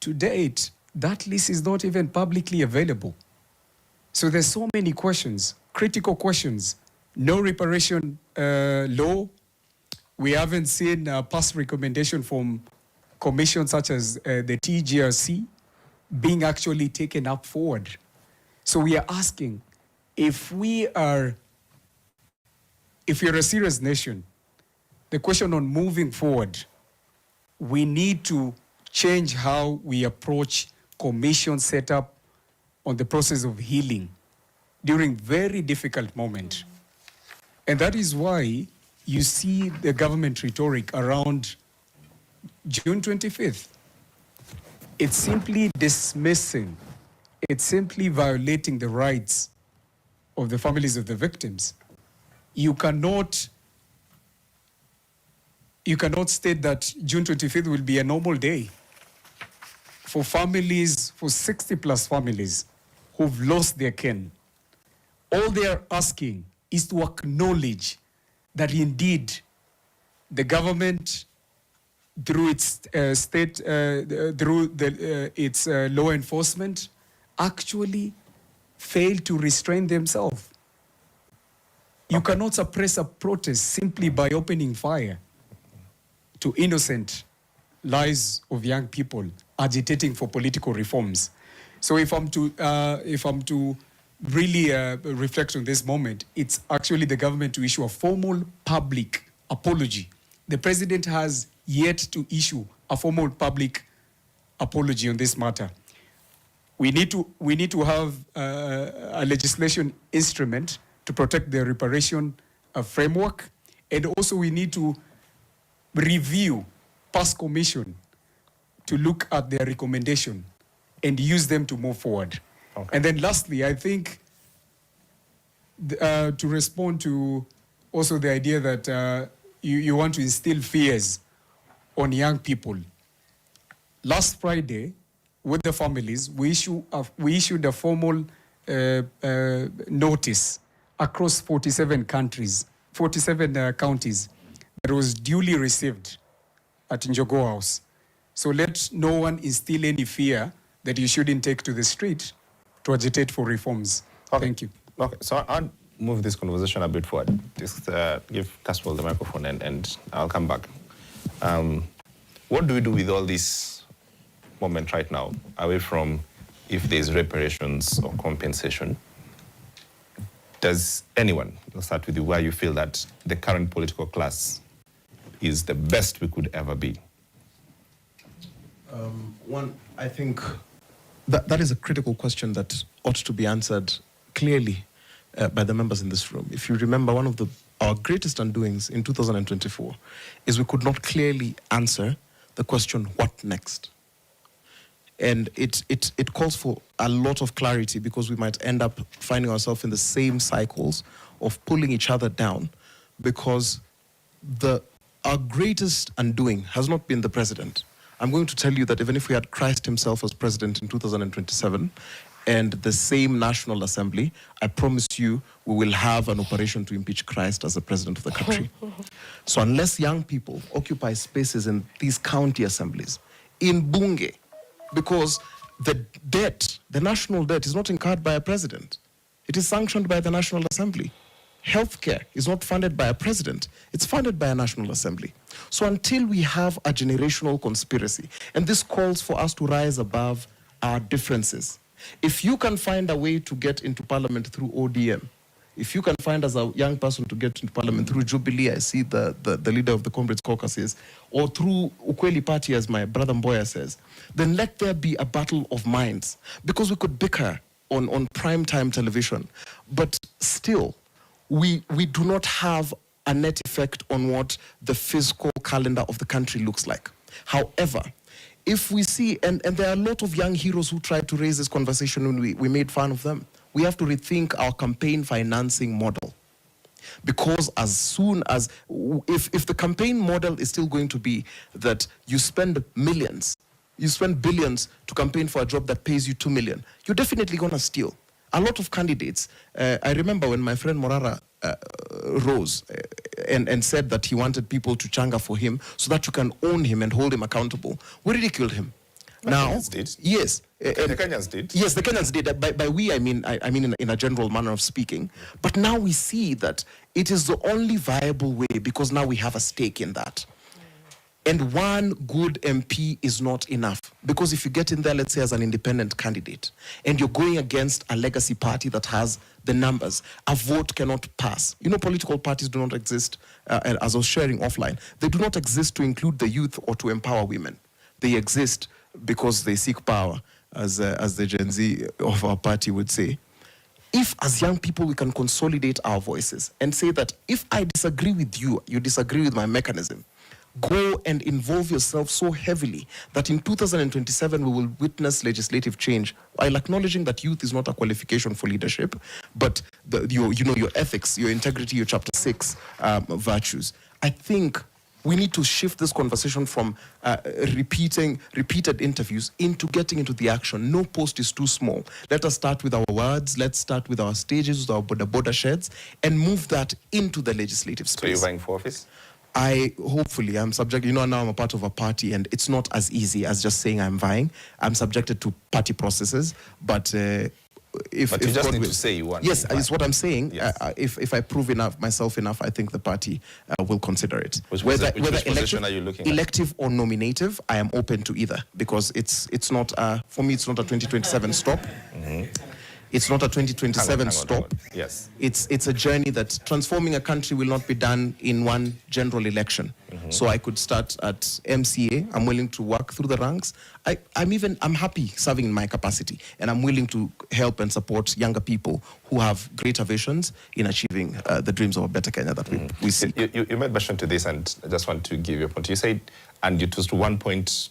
to date, that list is not even publicly available. So there's so many questions, critical questions. No reparation law. We haven't seen a past recommendation from commissions such as the TGRC being actually taken up forward. So we are asking, if we are a serious nation, the question on moving forward, we need to change how we approach commission setup on the process of healing during very difficult moment. And that is why you see the government rhetoric around June 25th. It's simply dismissing, it's simply violating the rights of the families of the victims. You cannot state that June 25th will be a normal day for families, for 60 plus families who've lost their kin. All they are asking is to acknowledge that indeed the government, through its its law enforcement, actually failed to restrain themselves. You cannot suppress a protest simply by opening fire to innocent lives of young people agitating for political reforms. So if I'm to really reflect on this moment, it's actually the government to issue a formal public apology. The president has yet to issue a formal public apology on this matter. We need to have a legislation instrument to protect the reparation framework, and also we need to review past commission to look at their recommendation and use them to move forward. Okay. And then lastly, I think to respond to also the idea that you want to instill fears on young people. Last Friday, with the families, we issued a formal notice across 47 counties that was duly received at Njogo House. So let no one instill any fear that you shouldn't take to the street to agitate for reforms. Okay. Thank you. Okay, so I'll move this conversation a bit forward. Just give Caswell the microphone and I'll come back. What do we do with all these moment right now, away from if there's reparations or compensation, does anyone, I'll start with you, where you feel that the current political class is the best we could ever be? One, I think that is a critical question that ought to be answered clearly by the members in this room. If you remember, one of our greatest undoings in 2024 is we could not clearly answer the question, what next? And it calls for a lot of clarity, because we might end up finding ourselves in the same cycles of pulling each other down, because our greatest undoing has not been the president. I'm going to tell you that even if we had Christ himself as president in 2027 and the same National Assembly, I promise you we will have an operation to impeach Christ as the president of the country. So unless young people occupy spaces in these county assemblies, in Bunge, because the debt, the national debt, is not incurred by a president. It is sanctioned by the National Assembly. Healthcare is not funded by a president. It's funded by a National Assembly. So until we have a generational conspiracy, and this calls for us to rise above our differences. If you can find a way to get into parliament through ODM, if you can find as a young person to get into parliament through Jubilee, I see the leader of the Comrades Caucus is, or through Ukweli Party, as my brother Mboya says, then let there be a battle of minds. Because we could bicker on primetime television, but still, we do not have a net effect on what the fiscal calendar of the country looks like. However, if we see, and there are a lot of young heroes who tried to raise this conversation when we made fun of them, we have to rethink our campaign financing model. Because as soon as, if the campaign model is still going to be that you spend millions, you spend billions to campaign for a job that pays you 2 million, you're definitely going to steal. A lot of candidates, I remember when my friend Morara rose and said that he wanted people to changa for him so that you can own him and hold him accountable, we ridiculed him. Now, did. Yes. The Kenyans did. Yes, the Kenyans did. By we, I mean in a general manner of speaking. But now we see that it is the only viable way, because now we have a stake in that. And one good MP is not enough. Because if you get in there, let's say as an independent candidate, and you're going against a legacy party that has the numbers, a vote cannot pass. You know, political parties do not exist, as I was sharing offline, they do not exist to include the youth or to empower women. They exist because they seek power, as the Gen Z of our party would say. If as young people we can consolidate our voices and say that if I disagree with you, you disagree with my mechanism, go and involve yourself so heavily that in 2027 we will witness legislative change, while acknowledging that youth is not a qualification for leadership, but your ethics, your integrity, your chapter 6 virtues. I think we need to shift this conversation from repeated interviews into getting into the action. No post is too small. Let us start with our words. Let's start with our stages, with our border sheds, and move that into the legislative space. So you're vying for office? Hopefully, I'm subject, now I'm a part of a party, and it's not as easy as just saying I'm vying. I'm subjected to party processes, but if you just God need will, to say you want. yes, it's what I'm saying. Yes. If I prove myself enough, I think the party will consider it. Which position are you looking at? Elective or nominative, I am open to either, because it's not for me. It's not a 2027 stop. Mm-hmm. It's not a 2027 hang on, stop. Yes. It's a journey that transforming a country will not be done in one general election. Mm-hmm. So I could start at MCA. I'm willing to work through the ranks. I'm happy serving in my capacity, and I'm willing to help and support younger people who have greater visions in achieving the dreams of a better Kenya that we see. You made mention to this, and I just want to give you a point. You said, and it was to one point,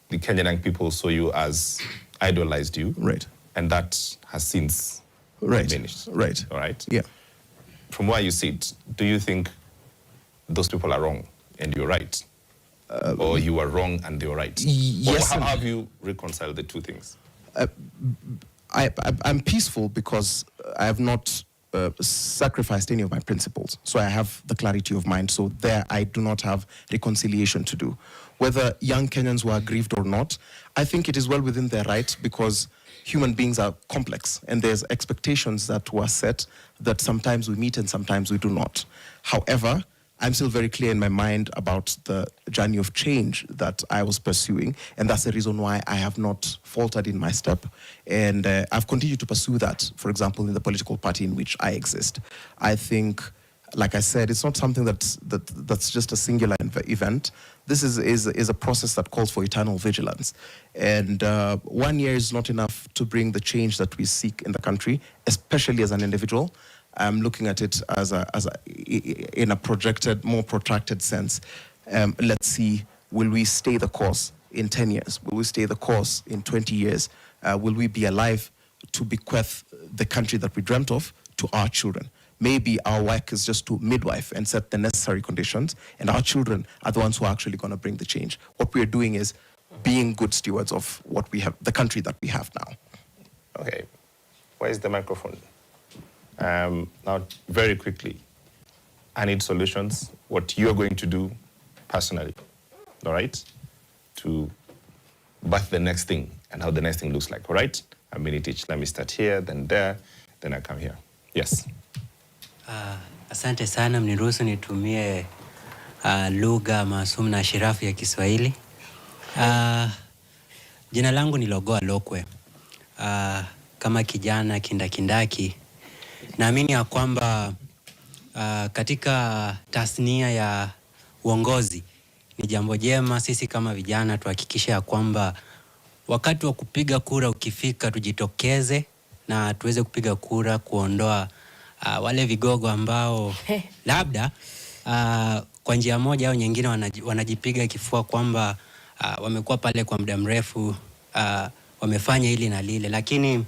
the Kenyan young people saw you as idolized you. Right. And that has since diminished. Right. All right? Yeah. From where you sit, do you think those people are wrong and you're right? Or you are wrong and they're right? Yes. Or how have you reconciled the two things? I'm peaceful because I have not sacrificed any of my principles. So I have the clarity of mind. So there I do not have reconciliation to do. Whether young Kenyans were aggrieved or not, I think it is well within their right, because human beings are complex and there's expectations that were set that sometimes we meet and sometimes we do not. However, I'm still very clear in my mind about the journey of change that I was pursuing, and that's the reason why I have not faltered in my step. And I've continued to pursue that, for example, in the political party in which I exist. I think, like I said, it's not something that's just a singular event. This is a process that calls for eternal vigilance. And 1 year is not enough to bring the change that we seek in the country, especially as an individual. I'm looking at it in a projected, more protracted sense. Let's see, will we stay the course in 10 years? Will we stay the course in 20 years? Will we be alive to bequeath the country that we dreamt of to our children? Maybe our work is just to midwife and set the necessary conditions, and our children are the ones who are actually going to bring the change. What we are doing is being good stewards of what we have, the country that we have now. Okay, where's the microphone? Now, very quickly, I need solutions, what you're going to do personally, all right, to birth the next thing and how the next thing looks like, all right? A minute each. Let me start here, then there, then I come here. Yes. Asante sana, mniruhusu nitumie lugha maasumu na shirafu ya Kiswahili. Jina langu ni Logoa Lokwe. Kama kijana kindakindaki, naamini ya kwamba katika tasnia ya uongozi ni jambo jema sisi kama vijana tuhakikishe ya kwamba wakati wa kupiga kura ukifika tujitokeze na tuweze kupiga kura kuondoa wale vigogo ambao labda kwa njia moja au nyingine wanajipiga kifua kwamba wamekuwa pale kwa muda mrefu, wamefanya hili na lile, lakini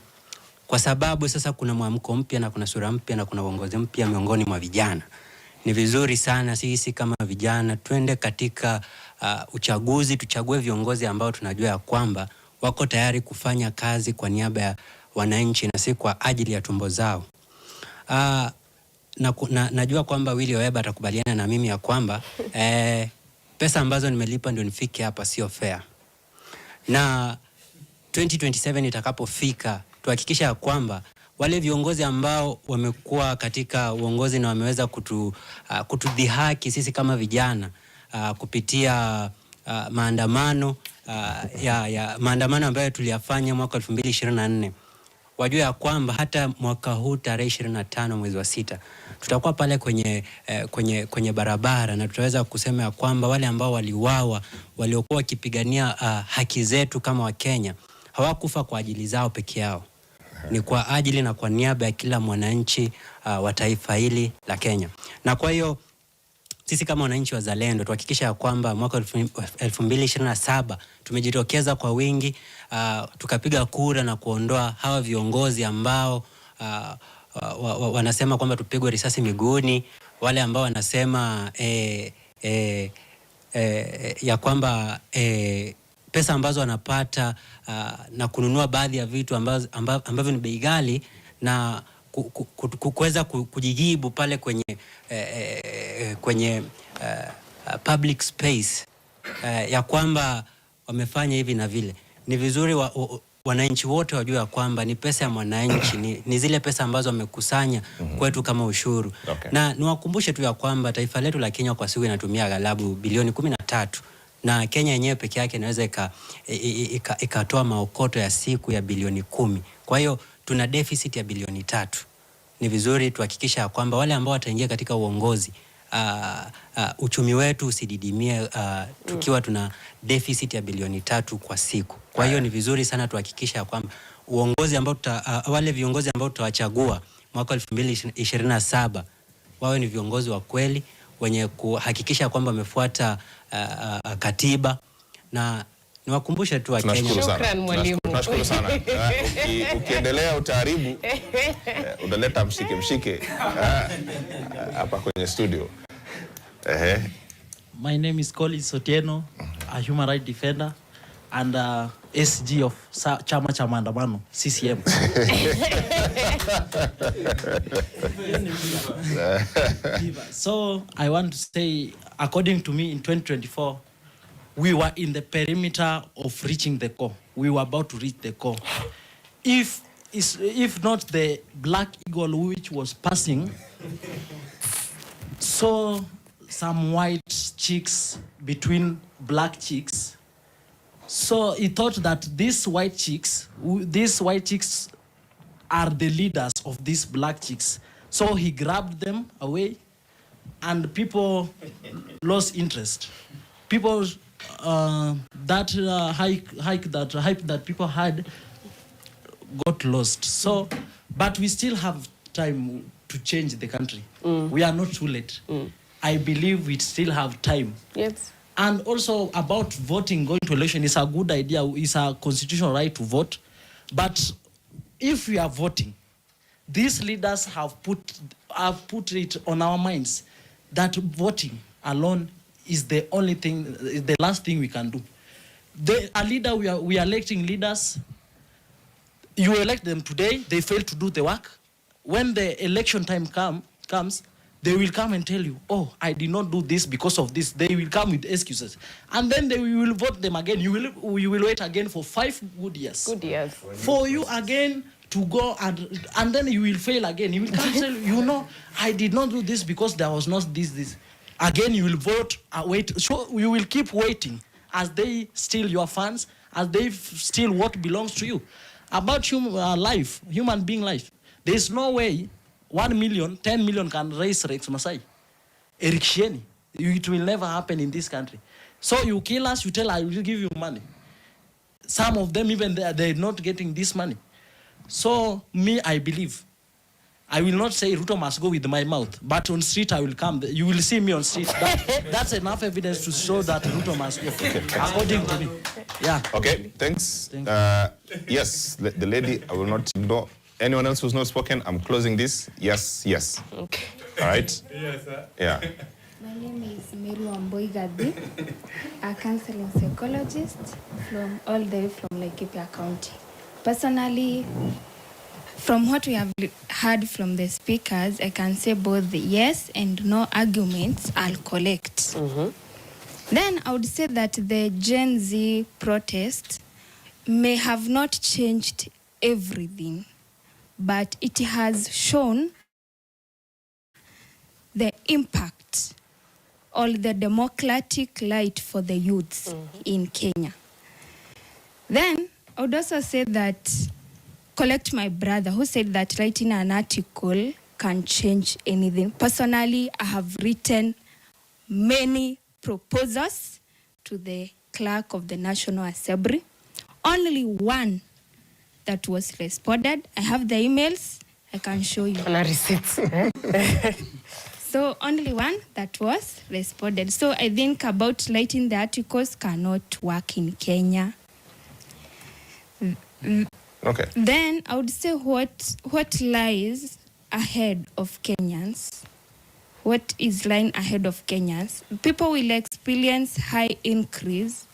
kwa sababu sasa kuna mwamko mpya na kuna sura mpya na kuna uongozi mpya miongoni mwa vijana, ni vizuri sana sisi kama vijana twende katika uchaguzi, tuchague viongozi ambao tunajua ya kwamba wako tayari kufanya kazi kwa niaba ya wananchi na si kwa ajili ya tumbo zao. Najua kwamba Willy Oeba atakubaliana na mimi ya kwamba pesa ambazo nimelipa ndio nifike hapa sio fair. Na 2027 itakapofika tuhakikisha ya kwamba wale viongozi ambao wamekuwa katika uongozi na wameweza kutudhihaki sisi kama vijana kupitia maandamano maandamano ambayo tuliyafanya mwaka 2024, wajua ya kwamba hata mwaka huu tarehe 25 mwezi wa 6 tutakuwa pale kwenye barabara na tutaweza kusema ya kwamba wale ambao waliuawa, waliokuwa wakipigania haki zetu kama Wakenya, hawakufa kwa ajili zao peke yao. Ni kwa ajili na kwa niaba ya kila mwananchi wa taifa hili la Kenya. Na kwa hiyo sisi kama wananchi wazalendo tuhakikisha ya kwamba mwaka 2027 tumejitokeza kwa wingi, tukapiga kura na kuondoa hawa viongozi ambao wanasema kwamba tupigwe risasi miguuni, wale ambao wanasema ya kwamba pesa ambazo wanapata na kununua baadhi ya vitu ambavyo ni bei ghali na kuweza kujijibu pale kwenye public space ya kwamba wamefanya hivi na vile. Ni vizuri wananchi wote wajue ya kwamba ni pesa ya mwananchi, ni zile pesa ambazo wamekusanya kwetu kama ushuru. Okay. Na niwakumbushe tu ya kwamba taifa letu la Kenya kwa siku inatumia ghalabu bilioni 13 na Kenya yenyewe peke yake inaweza ikatoa maokoto ya siku ya bilioni 10. Kwa hiyo tuna deficit ya bilioni 3. Ni vizuri tuhakikisha kwamba wale ambao wataingia katika uongozi uchumi wetu usididimie tukiwa tuna deficit ya bilioni 3 kwa siku. Kwa hiyo ni vizuri sana tuhakikisha kwamba uongozi ambao wale viongozi ambao tutawachagua mwaka 2027 wawe ni viongozi wa kweli wenye kuhakikisha kwamba wamefuata katiba. Na niwakumbushe tu wa Kenya. Shukran mwalimu. Tunashukuru sana. Ukiendelea utaharibu, unaleta mshike hapa kwenye studio. My name is Collins Otieno, a human rights defender and SG of Chama cha Maandamano, CCM. So I want to say, according to me, in 2024, we were in the perimeter of reaching the core. We were about to reach the core. If not the Black Eagle which was passing, so some white chicks between black chicks. So he thought that these white chicks are the leaders of these black chicks. So he grabbed them away, and people lost interest. People hype that people had got lost. So, but we still have time to change the country. We are not too late. I believe we still have time. Yes. And also about voting, going to election is a good idea. It's a constitutional right to vote. But if we are voting, these leaders have put it on our minds that voting alone is the only thing, the last thing we can do. A leader, we are electing leaders. You elect them today, they fail to do the work. When the election time comes, they will come and tell you, oh, I did not do this because of this. They will come with excuses. And then we will vote them again. You will wait again for 5 good years. Good years. For you again to go and then you will fail again. You will come and tell you know, I did not do this because there was not this. Again, you will vote, wait. So you will keep waiting as they steal your funds, as they steal what belongs to you. About human being life, there is no way 1 million, 10 million can raise Rex Masai. Eric Sheni. It will never happen in this country. So you kill us, you tell I will give you money. Some of them even they're not getting this money. So me, I believe. I will not say Ruto must go with my mouth, but on street I will come. You will see me on street. That's enough evidence to show that Ruto must go, according to me. Yeah. Okay, thanks. Yes, the lady, I will not ignore. Anyone else who's not spoken, I'm closing this. Yes, yes. Okay. All right? Yes, sir. Yeah. My name is Meru Amboigadi, a counseling psychologist all the way from Laikipia County. Personally, from what we have heard from the speakers, I can say both yes and no arguments I'll collect. Then I would say that the Gen Z protest may have not changed everything, but it has shown the impact or the democratic light for the youths in Kenya. Then I would also say that, collect my brother who said that writing an article can change anything. Personally, I have written many proposals to the clerk of the National Assembly. Only one that was responded. I have the emails. I can show you. And receipts. So only one that was responded. So I think about writing the articles cannot work in Kenya. Okay. Then I would say what lies ahead of Kenyans. What is lying ahead of Kenyans? People will experience high increase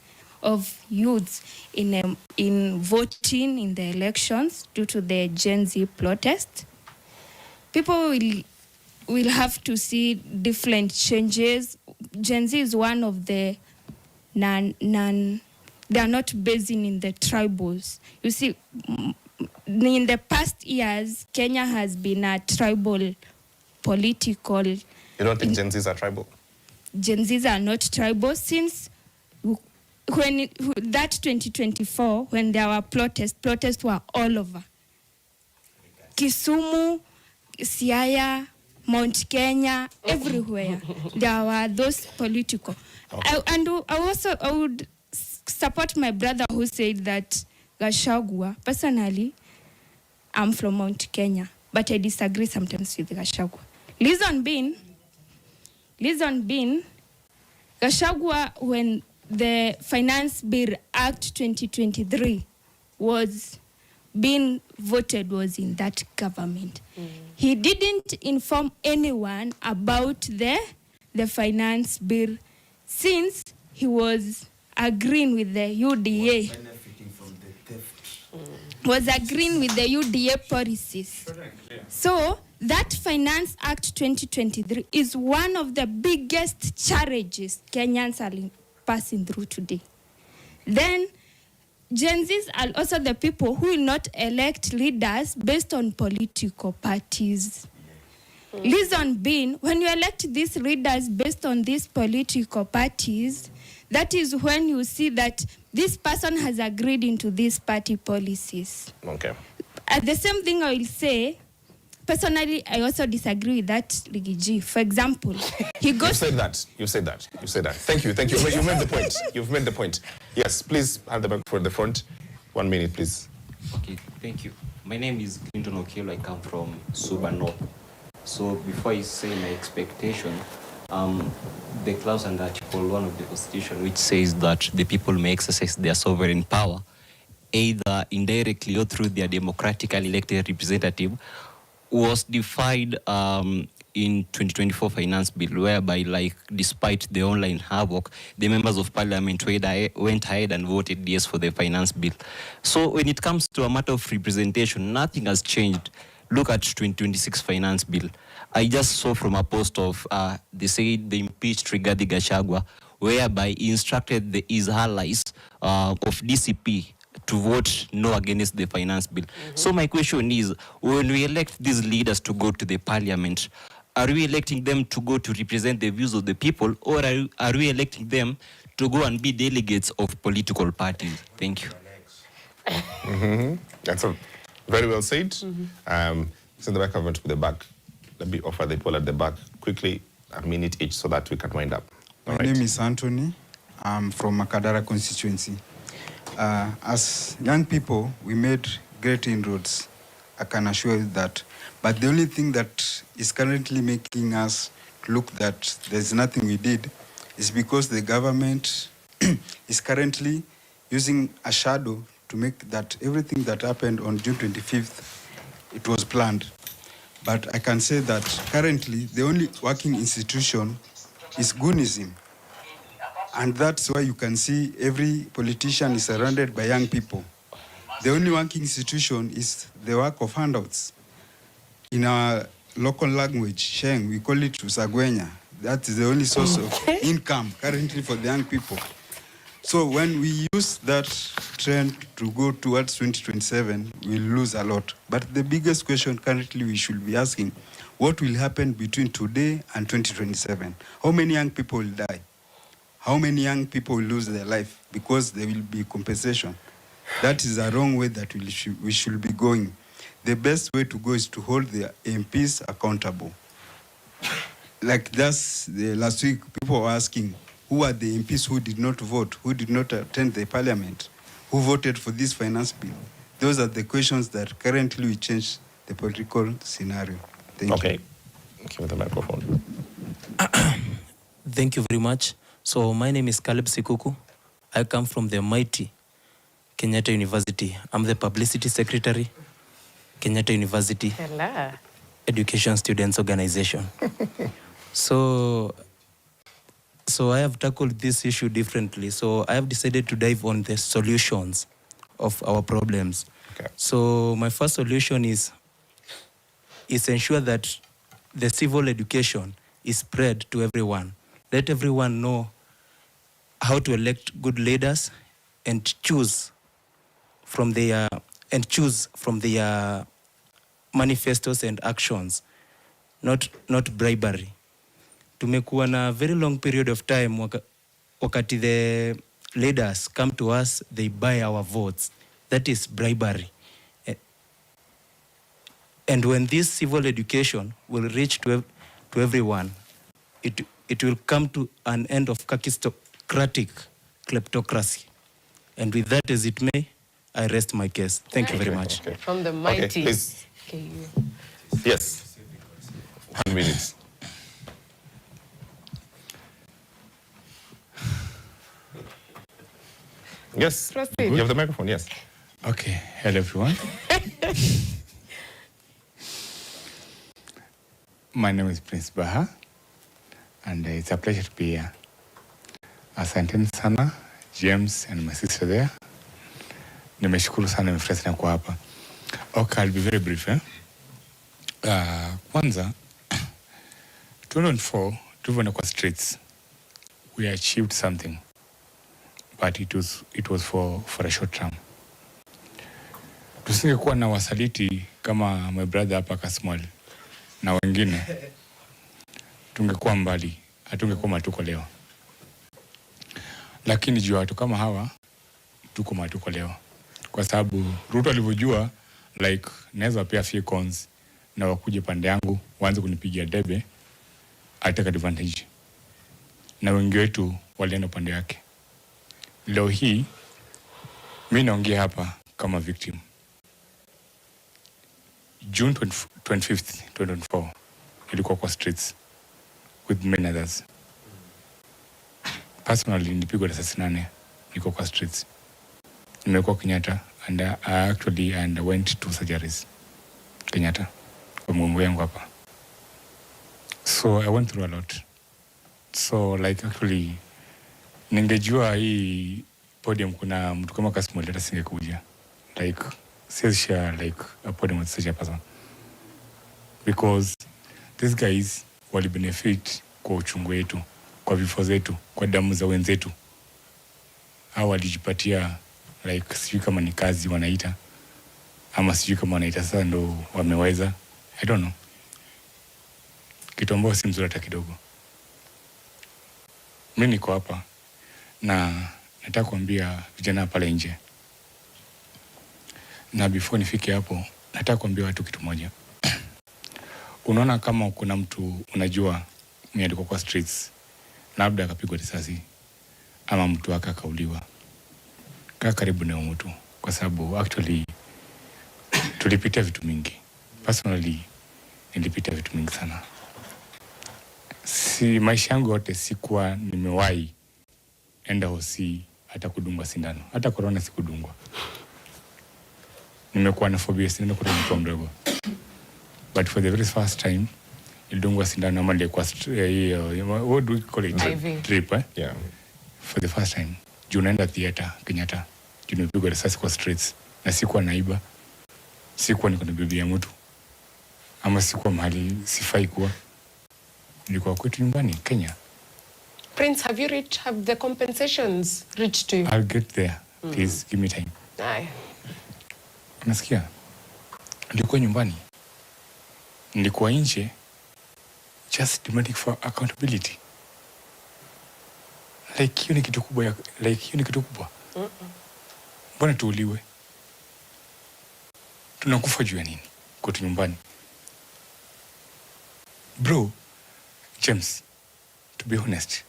of youths in voting in the elections due to the Gen Z protest. People will have to see different changes. Gen Z is one of the they are not based in the tribals. You see, in the past years, Kenya has been a tribal political. You don't think Gen Zs are tribal? Gen Zs are not tribal since that 2024, when there were protests were all over. Kisumu, Siaya, Mount Kenya, everywhere. There were those political. Okay. I would support my brother who said that Gachagua, personally, I'm from Mount Kenya, but I disagree sometimes with Gachagua. Reason being, Gachagua, when the Finance Bill Act 2023 was being voted, was in that government. He didn't inform anyone about the finance bill since he was agreeing with the UDA. Was agreeing with the UDA policies. So that Finance Act 2023 is one of the biggest challenges Kenyans are passing through today. Then Gen Zs are also the people who will not elect leaders based on political parties. Reason being, when you elect these leaders based on these political parties, that is when you see that this person has agreed into these party policies. Okay. The same thing I will say, personally, I also disagree with that, Ligiji. For example, he goes... You said that. Thank you. You made the point. You've made the point. Yes, please have the microphone at the front. 1 minute, please. Okay, thank you. My name is Clinton Okello. I come from Suba North. So before I say my expectation, the clause under Article 1 of the Constitution, which says that the people may exercise their sovereign power, either indirectly or through their democratically elected representative, was defined in 2024 finance bill, whereby, like, despite the online havoc, the members of parliament went ahead and voted yes for the finance bill. So when it comes to a matter of representation, nothing has changed. Look at 2026 finance bill. I just saw from a post of, they said they impeached Rigathi Gachagua, whereby he instructed his allies of DCP to vote no against the finance bill. So my question is, when we elect these leaders to go to the parliament, are we electing them to go to represent the views of the people, or are we electing them to go and be delegates of political parties? Thank you. That's very well said. Send the microphone to the back. Let me offer the people at the back quickly, a minute each, so that we can wind up. My name is Anthony. I'm from Makadara constituency. As young people, we made great inroads. I can assure you that. But the only thing that is currently making us look that there's nothing we did is because the government is currently using a shadow to make that everything that happened on June 25th, it was planned. But I can say that currently the only working institution is Goonism. And that's why you can see every politician is surrounded by young people. The only working institution is the work of handouts. In our local language, Sheng, we call it Usagwenya. That is the only source of income currently for the young people. So when we use that trend to go towards 2027, we'll lose a lot. But the biggest question currently we should be asking, what will happen between today and 2027? How many young people will die? How many young people will lose their life because there will be compensation? That is a wrong way that we should be going. The best way to go is to hold the MPs accountable. Like that's last week, people were asking, who are the MPs who did not vote, who did not attend the parliament, who voted for this finance bill? Those are the questions that currently will change the political scenario. Thank you. Okay. Give me the microphone. Thank you very much. So my name is Caleb Sikuku. I come from the mighty Kenyatta University. I'm the publicity secretary, Kenyatta University Hello. Education Students Organization. So I have tackled this issue differently. So I have decided to dive on the solutions of our problems. Okay. So my first solution is ensure that the civil education is spread to everyone. Let everyone know how to elect good leaders and choose from their manifestos and actions, not bribery. Tumekuwa na very long period of time wakati the leaders come to us, they buy our votes. That is bribery. And when this civil education will reach to everyone, it will come to an end of aristocratic kleptocracy. And with that as it may, I rest my case. Thank you very much. Okay. From the mighty. Okay, please. Okay. Yes. 1 minute. Yes. Proceed. You have the microphone, yes. Okay. Hello, everyone. My name is Prince Baha, and it's a pleasure to be here. Asanteni sana, James and my sister there. Nimeshukuru sana, nimefurahi sana kuwa hapa. Okay, I'll be very brief. Kwanza, 2024, tulivyoenda kwa streets, we achieved something, but it was for a short term. Tusingekuwa na wasaliti kama my brother hapa Kasmwali, na wengine tungekuwa mbali, hatungekuwa matuko leo. Lakini juu watu kama hawa tuko matuko leo, kwa sababu Ruto alivyojua like naweza pia few cons na wakuje pande yangu waanze kunipigia debe, ataka advantage, na wengi wetu walienda pande yake. Leo hii mimi naongea hapa kama victim. June 25th 2024 ilikuwa kwa streets with many others. Personally nilipigwa risasi 8 niko kwa streets. Nimekuwa Kenyatta and I went to surgeries Kenyatta kwa mgongo yangu hapa. So I went through a lot. So like actually ningejua hii podium kuna mtu kama Kassim Wandera singekuja. Like says share like a podium with such a person. Because these guys wali benefit kwa uchungu wetu, kwa vifo zetu, kwa damu za wenzetu. Hao walijipatia like sijui kama ni kazi wanaita ama sijui kama wanaita sasa ndo wameweza. I don't know. Kitu ambacho si mzuri hata kidogo. Mimi niko hapa na nataka kuambia vijana pale nje. Na before nifike hapo, nataka kuambia watu kitu moja. Unaona kama kuna mtu unajua mwenye alikuwa kwa streets, labda akapigwa risasi ama mtu akakauliwa, kaa karibu na mtu, kwa sababu actually tulipitia vitu mingi. Personally nilipitia vitu mingi sana. Si maisha yangu yote sikuwa nimewahi enda hosi hata kudungwa sindano. Hata corona sikudungwa. Nimekuwa na phobia sindano kwa mtu mdogo. But for the very first time nilidungwa sindano ama nilikuwa what do we call it? Drip, eh? Yeah. For the first time. Juu naenda theater Kenyatta. Juu nimepigwa risasi kwa streets. Na sikuwa naiba. Sikuwa niko na bibi ya mtu. Ama sikuwa mahali sifai kuwa. Nilikuwa kwetu nyumbani Kenya. Prince, have the compensations reached to you? I'll get there. Please give me time. Aye. Unasikia? Nilikuwa nyumbani. Nilikuwa nje just demanding for accountability. Like hiyo ni kitu kubwa. Mbona tuuliwe? Tunakufa juu ya nini? Kwetu nyumbani. Bro, James, to be honest,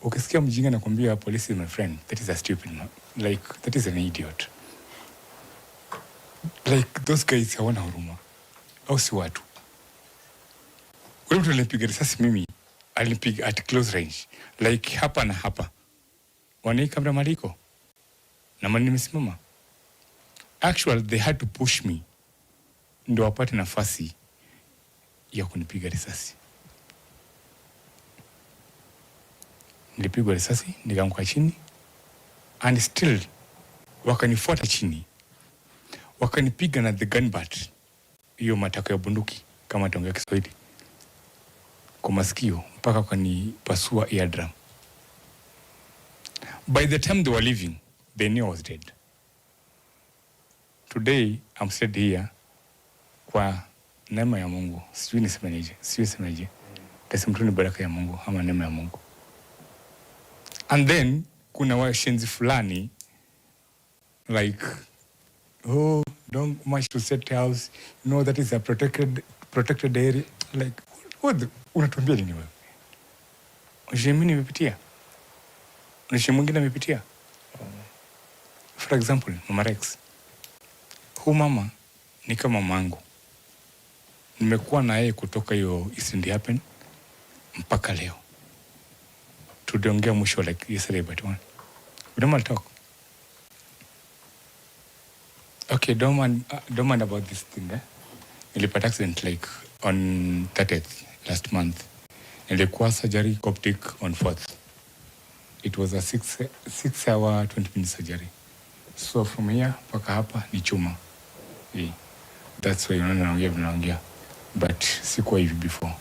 ukisikia mjinga nakwambia police is my friend, that is a stupid man. Like, that is an idiot. Like, those guys hawana huruma. Au si watu. Ule mtu alinipiga risasi mimi, alinipiga at close range. Like, hapa na hapa. Wanai kamera maliko. Na mani nimesimama. Actually, they had to push me. Ndo wapate nafasi ya kunipiga risasi. Nilipigwa risasi, nikaanguka chini, and still wakanifuata chini. Wakanipiga na the gun butt, hiyo matako ya bunduki kama taongea Kiswahili, kwa masikio mpaka wakanipasua eardrum. By the time they were leaving, they knew I was dead. Today, I'm still here kwa neema ya Mungu. Sijui nisemeje. Tasimtu ni baraka ya Mungu ama neema ya Mungu. And then kuna washenzi fulani like, oh, don't march to set house, you know that is a protected area. Like, what unatuambia nini wewe? Mimi nimepitia. Nishe mwingine amepitia. For example, Mama Rex. Huyu mama ni kama mamangu. Nimekuwa na yeye kutoka hiyo incident happen mpaka leo. Tuliongea mwisho like yesterday but one. We don't talk. Okay, don't mind about this thing, eh? Nilipata accident like on 30th last month. Nilikuwa surgery Coptic on 4th. It was a 6-hour 20-minute surgery. So from here mpaka hapa ni chuma. Yeah. That's why naongea. But sikuwa hivi before.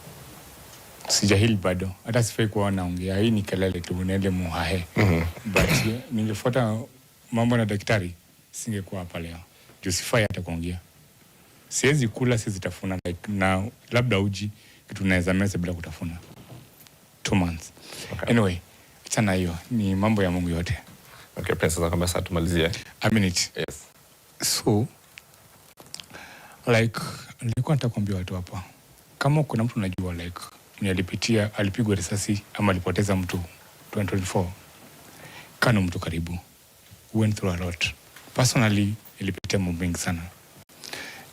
Sijahili bado. Hata sifai kuwa naongea. Hii ni kelele tu, nile muhahe. But ningefuata mambo na daktari, singekuwa hapa leo. Juu sifai hata kuongea. Siwezi kula, siwezi tafuna, like na labda uji kitu naweza meza bila kutafuna. 2 months. Okay. Anyway, sana hiyo ni mambo ya Mungu yote. Okay, pesa za kama sasa tumalizie. A minute. Yes. So like nilikuwa nataka kuambia watu hapa, kama kuna mtu unajua like alipitia, alipigwa risasi ama alipoteza mtu 2024, kana mtu karibu, went through a lot. Personally nilipitia mambo mengi sana.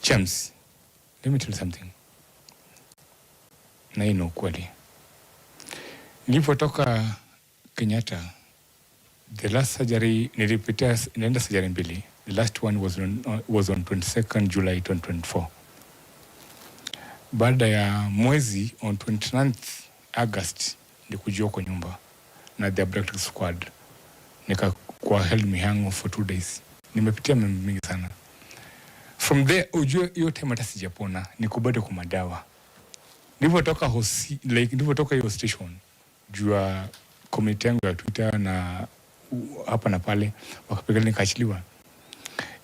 James, let me tell you something. Na hii ni ukweli. Nilipotoka Kenyatta, the last surgery nilipitia, nilienda surgery mbili. The last one was on 22nd July 2024. Baada ya mwezi, on 29th August nilikujua kwa nyumba na the abducted squad. Nikakuwa held me hang for 2 days. Nimepitia mambo mengi sana. From there, ujue hiyo time hata sijapona, niko bado kwa madawa. Nilipotoka nilipotoka hiyo station, jua community yangu ya Twitter na hapa na pale wakapiga nikaachiliwa.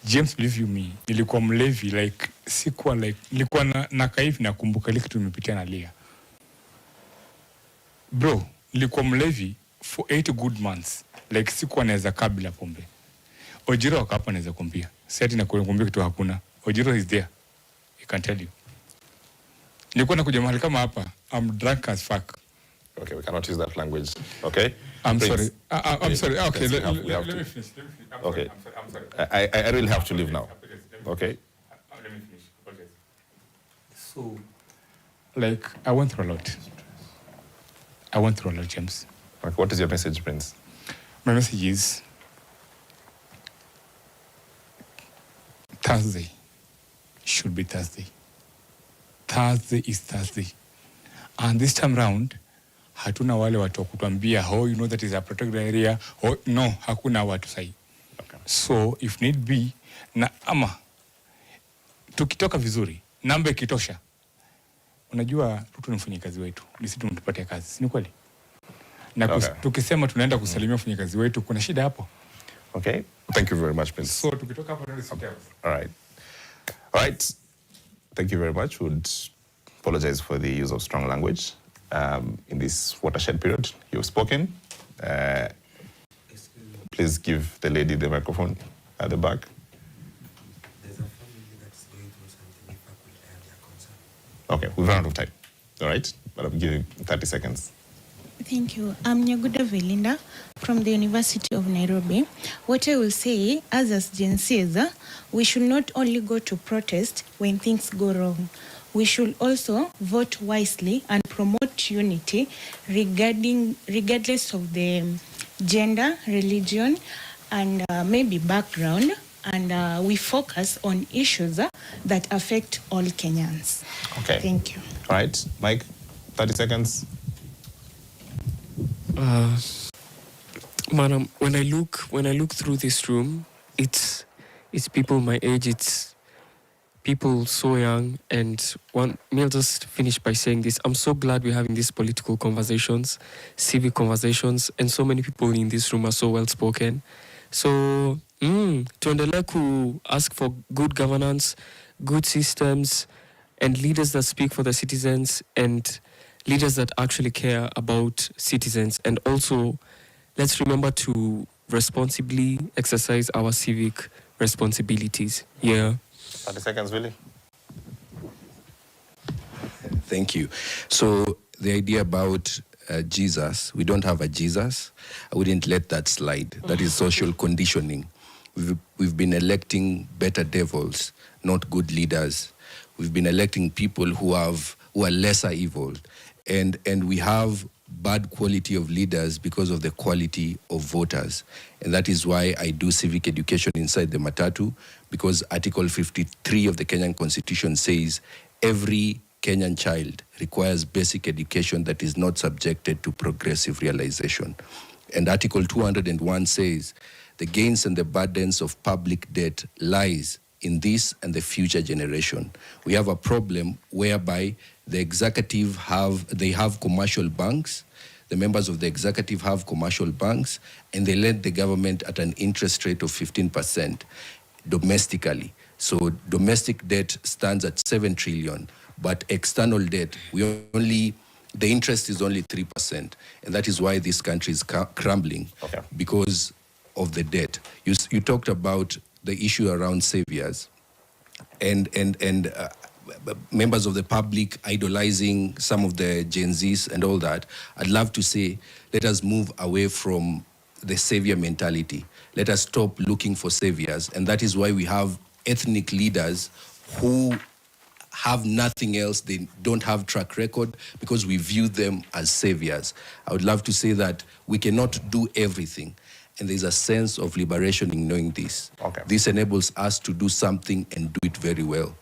James, believe you me, nilikuwa mlevi, like sikuwa like nilikuwa na kaifu na kumbuka ile kitu nimepitia na lia. Bro, nilikuwa mlevi for 8 good months, like sikuwa naweza kabla pombe. Ojiro akapa naweza kumbia. Sasa na kumbia kitu hakuna. Ojiro is there. I can tell you. Nilikuwa nakuja mahali kama hapa, I'm drunk as fuck. Okay, we cannot use that language. Okay? I'm sorry. I'm sorry. Okay, let me finish. Okay. I'm sorry. I really have to leave now. Okay? Let me finish. Okay. So, like, I went through a lot, James. Like, what is your message, Prince? My message is Thursday should be Thursday. Thursday is Thursday. And this time round, hatuna wale watu kutuambia, oh, you know that is a protected area. Oh, no, hakuna watu sahi. Okay. So, if need be, na ama, tukitoka vizuri, namba ikitosha. Unajua, Ruto ni mfanyikazi wetu. Nisi tumpatie kazi. Si ni kweli? Na tukisema tunaenda kusalimia mfanyikazi wetu, kuna shida hapo. Okay. Thank you very much, Prince. So, tukitoka hapo ndio okay. All right. Thank you very much. Would apologize for the use of strong language in this watershed period. You've spoken. Please give the lady the microphone at the back. There's a family that's going through something. If I could add their concern. Okay, we've run out of time. All right, but I'm giving 30 seconds. Thank you. I'm Nyaguda Velinda from the University of Nairobi. What I will say, as Gen Zs, we should not only go to protest when things go wrong. We should also vote wisely and promote unity regardless of the gender, religion, and maybe background. And we focus on issues that affect all Kenyans. Okay. Thank you. All right, Mike, 30 seconds. Madam, when I look through this room, it's people my age, it's people so young. And I'll just finish by saying this. I'm so glad we're having these political conversations, civic conversations, and so many people in this room are so well spoken. So, tuendelee ku ask for good governance, good systems, and leaders that speak for the citizens, and leaders that actually care about citizens. And also, let's remember to responsibly exercise our civic responsibilities. Yeah. 30 seconds, Willie. Thank you. So the idea about Jesus, we don't have a Jesus. I wouldn't let that slide. That is social conditioning. We've been electing better devils, not good leaders. We've been electing people who are lesser evil. And we have bad quality of leaders because of the quality of voters. And that is why I do civic education inside the Matatu, because Article 53 of the Kenyan Constitution says every Kenyan child requires basic education that is not subjected to progressive realization. And Article 201 says the gains and the burdens of public debt lies in this and the future generation. We have a problem whereby the executive have commercial banks, the members of the executive have commercial banks, and they lend the government at an interest rate of 15% domestically. So domestic debt stands at 7 trillion, but external debt, the interest is only 3%. And that is why this country is crumbling because of the debt. You talked about the issue around saviors and members of the public idolizing some of the Gen Zs and all that. I'd love to say, let us move away from the savior mentality. Let us stop looking for saviors. And that is why we have ethnic leaders who have nothing else. They don't have track record because we view them as saviors. I would love to say that we cannot do everything. And there's a sense of liberation in knowing this. This enables us to do something and do it very well.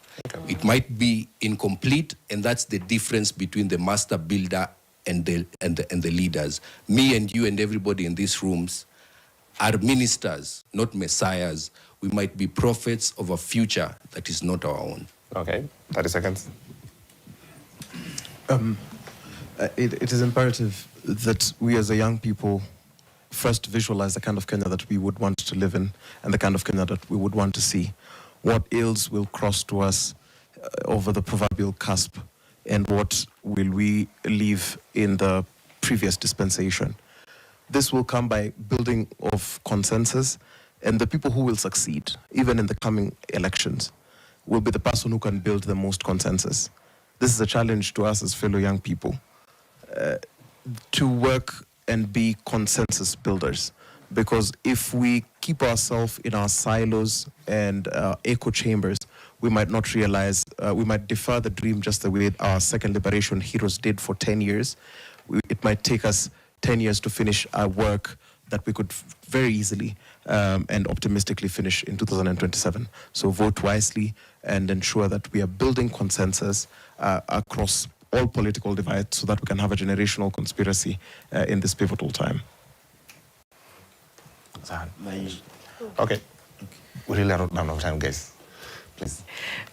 It might be incomplete, and that's the difference between the master builder and the leaders. Me and you and everybody in these rooms are ministers, not messiahs. We might be prophets of a future that is not our own. Okay, 30 seconds. It is imperative that we as a young people first visualize the kind of Kenya that we would want to live in and the kind of Kenya that we would want to see. What ills will cross to us over the proverbial cusp, and what will we leave in the previous dispensation? This will come by building of consensus, and the people who will succeed, even in the coming elections, will be the person who can build the most consensus. This is a challenge to us as fellow young people, to work and be consensus builders. Because if we keep ourselves in our silos and echo chambers, we might not realize, we might defer the dream just the way our second liberation heroes did for 10 years. It might take us 10 years to finish our work that we could very easily and optimistically finish in 2027. So vote wisely and ensure that we are building consensus across all political divides so that we can have a generational conspiracy in this pivotal time. Okay. We really are out of time, guys. Please.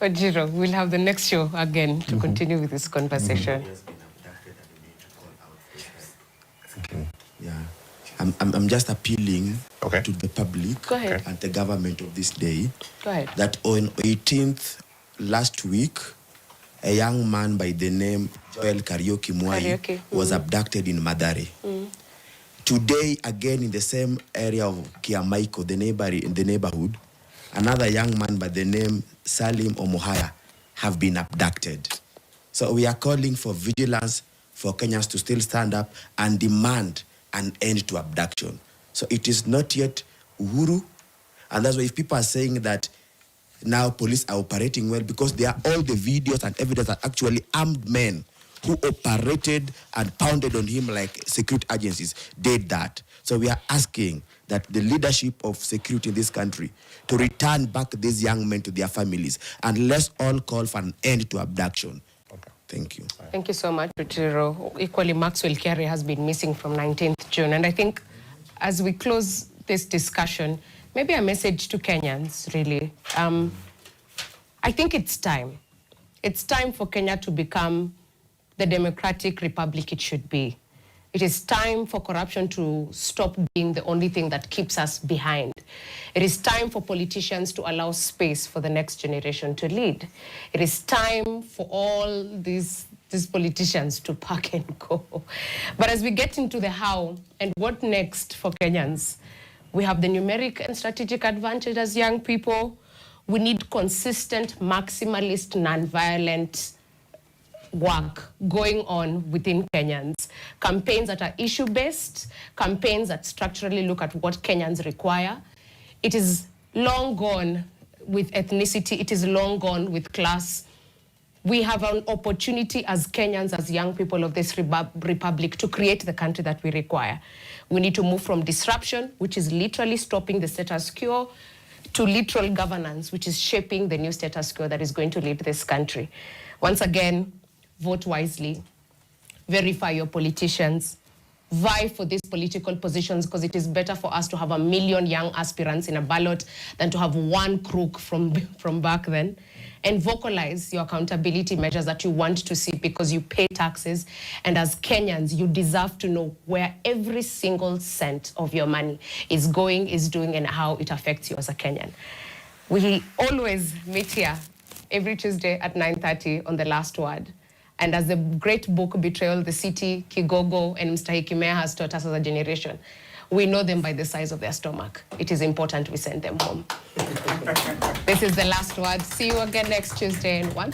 Ojiro, we'll have the next show again to continue with this conversation. Yeah. I'm just appealing to the public Go ahead. and the government of this day Go ahead. that on 18th last week, a young man by the name Joel Karaoke Mwai was abducted in Madare. Today, again in the same area of Kiamaiko, in the neighborhood, another young man by the name Salim Omohaya have been abducted. So we are calling for vigilance for Kenyans to still stand up and demand an end to abduction. So it is not yet Uhuru, and that's why if people are saying that now police are operating well, because there are all the videos and evidence that actually armed men who operated and pounded on him like security agencies did that. So we are asking that the leadership of security in this country to return back these young men to their families, and let's all call for an end to abduction. Thank you. Thank you so much, Ojiro. Equally, Maxwell Kiari has been missing from 19th June. And I think as we close this discussion, maybe a message to Kenyans, really. I think it's time. It's time for Kenya to become the democratic republic it should be. It is time for corruption to stop being the only thing that keeps us behind. It is time for politicians to allow space for the next generation to lead. It is time for all these politicians to pack and go. But as we get into the how and what next for Kenyans, we have the numeric and strategic advantage as young people. We need consistent, maximalist, nonviolent work going on within Kenyans. Campaigns that are issue-based, campaigns that structurally look at what Kenyans require. It is long gone with ethnicity. It is long gone with class. We have an opportunity as Kenyans, as young people of this republic, to create the country that we require. We need to move from disruption, which is literally stopping the status quo, to literal governance, which is shaping the new status quo that is going to lead this country. Once again, vote wisely, verify your politicians, vie for these political positions, because it is better for us to have 1 million young aspirants in a ballot than to have one crook from back then. And vocalize your accountability measures that you want to see, because you pay taxes. And as Kenyans, you deserve to know where every single cent of your money is going, is doing, and how it affects you as a Kenyan. We always meet here every Tuesday at 9:30 on The Last Word. And as the great book Betrayal, The City, Kigogo, and Mr. Hikimea has taught us as a generation, we know them by the size of their stomach. It is important we send them home. This is The Last Word. See you again next Tuesday. And once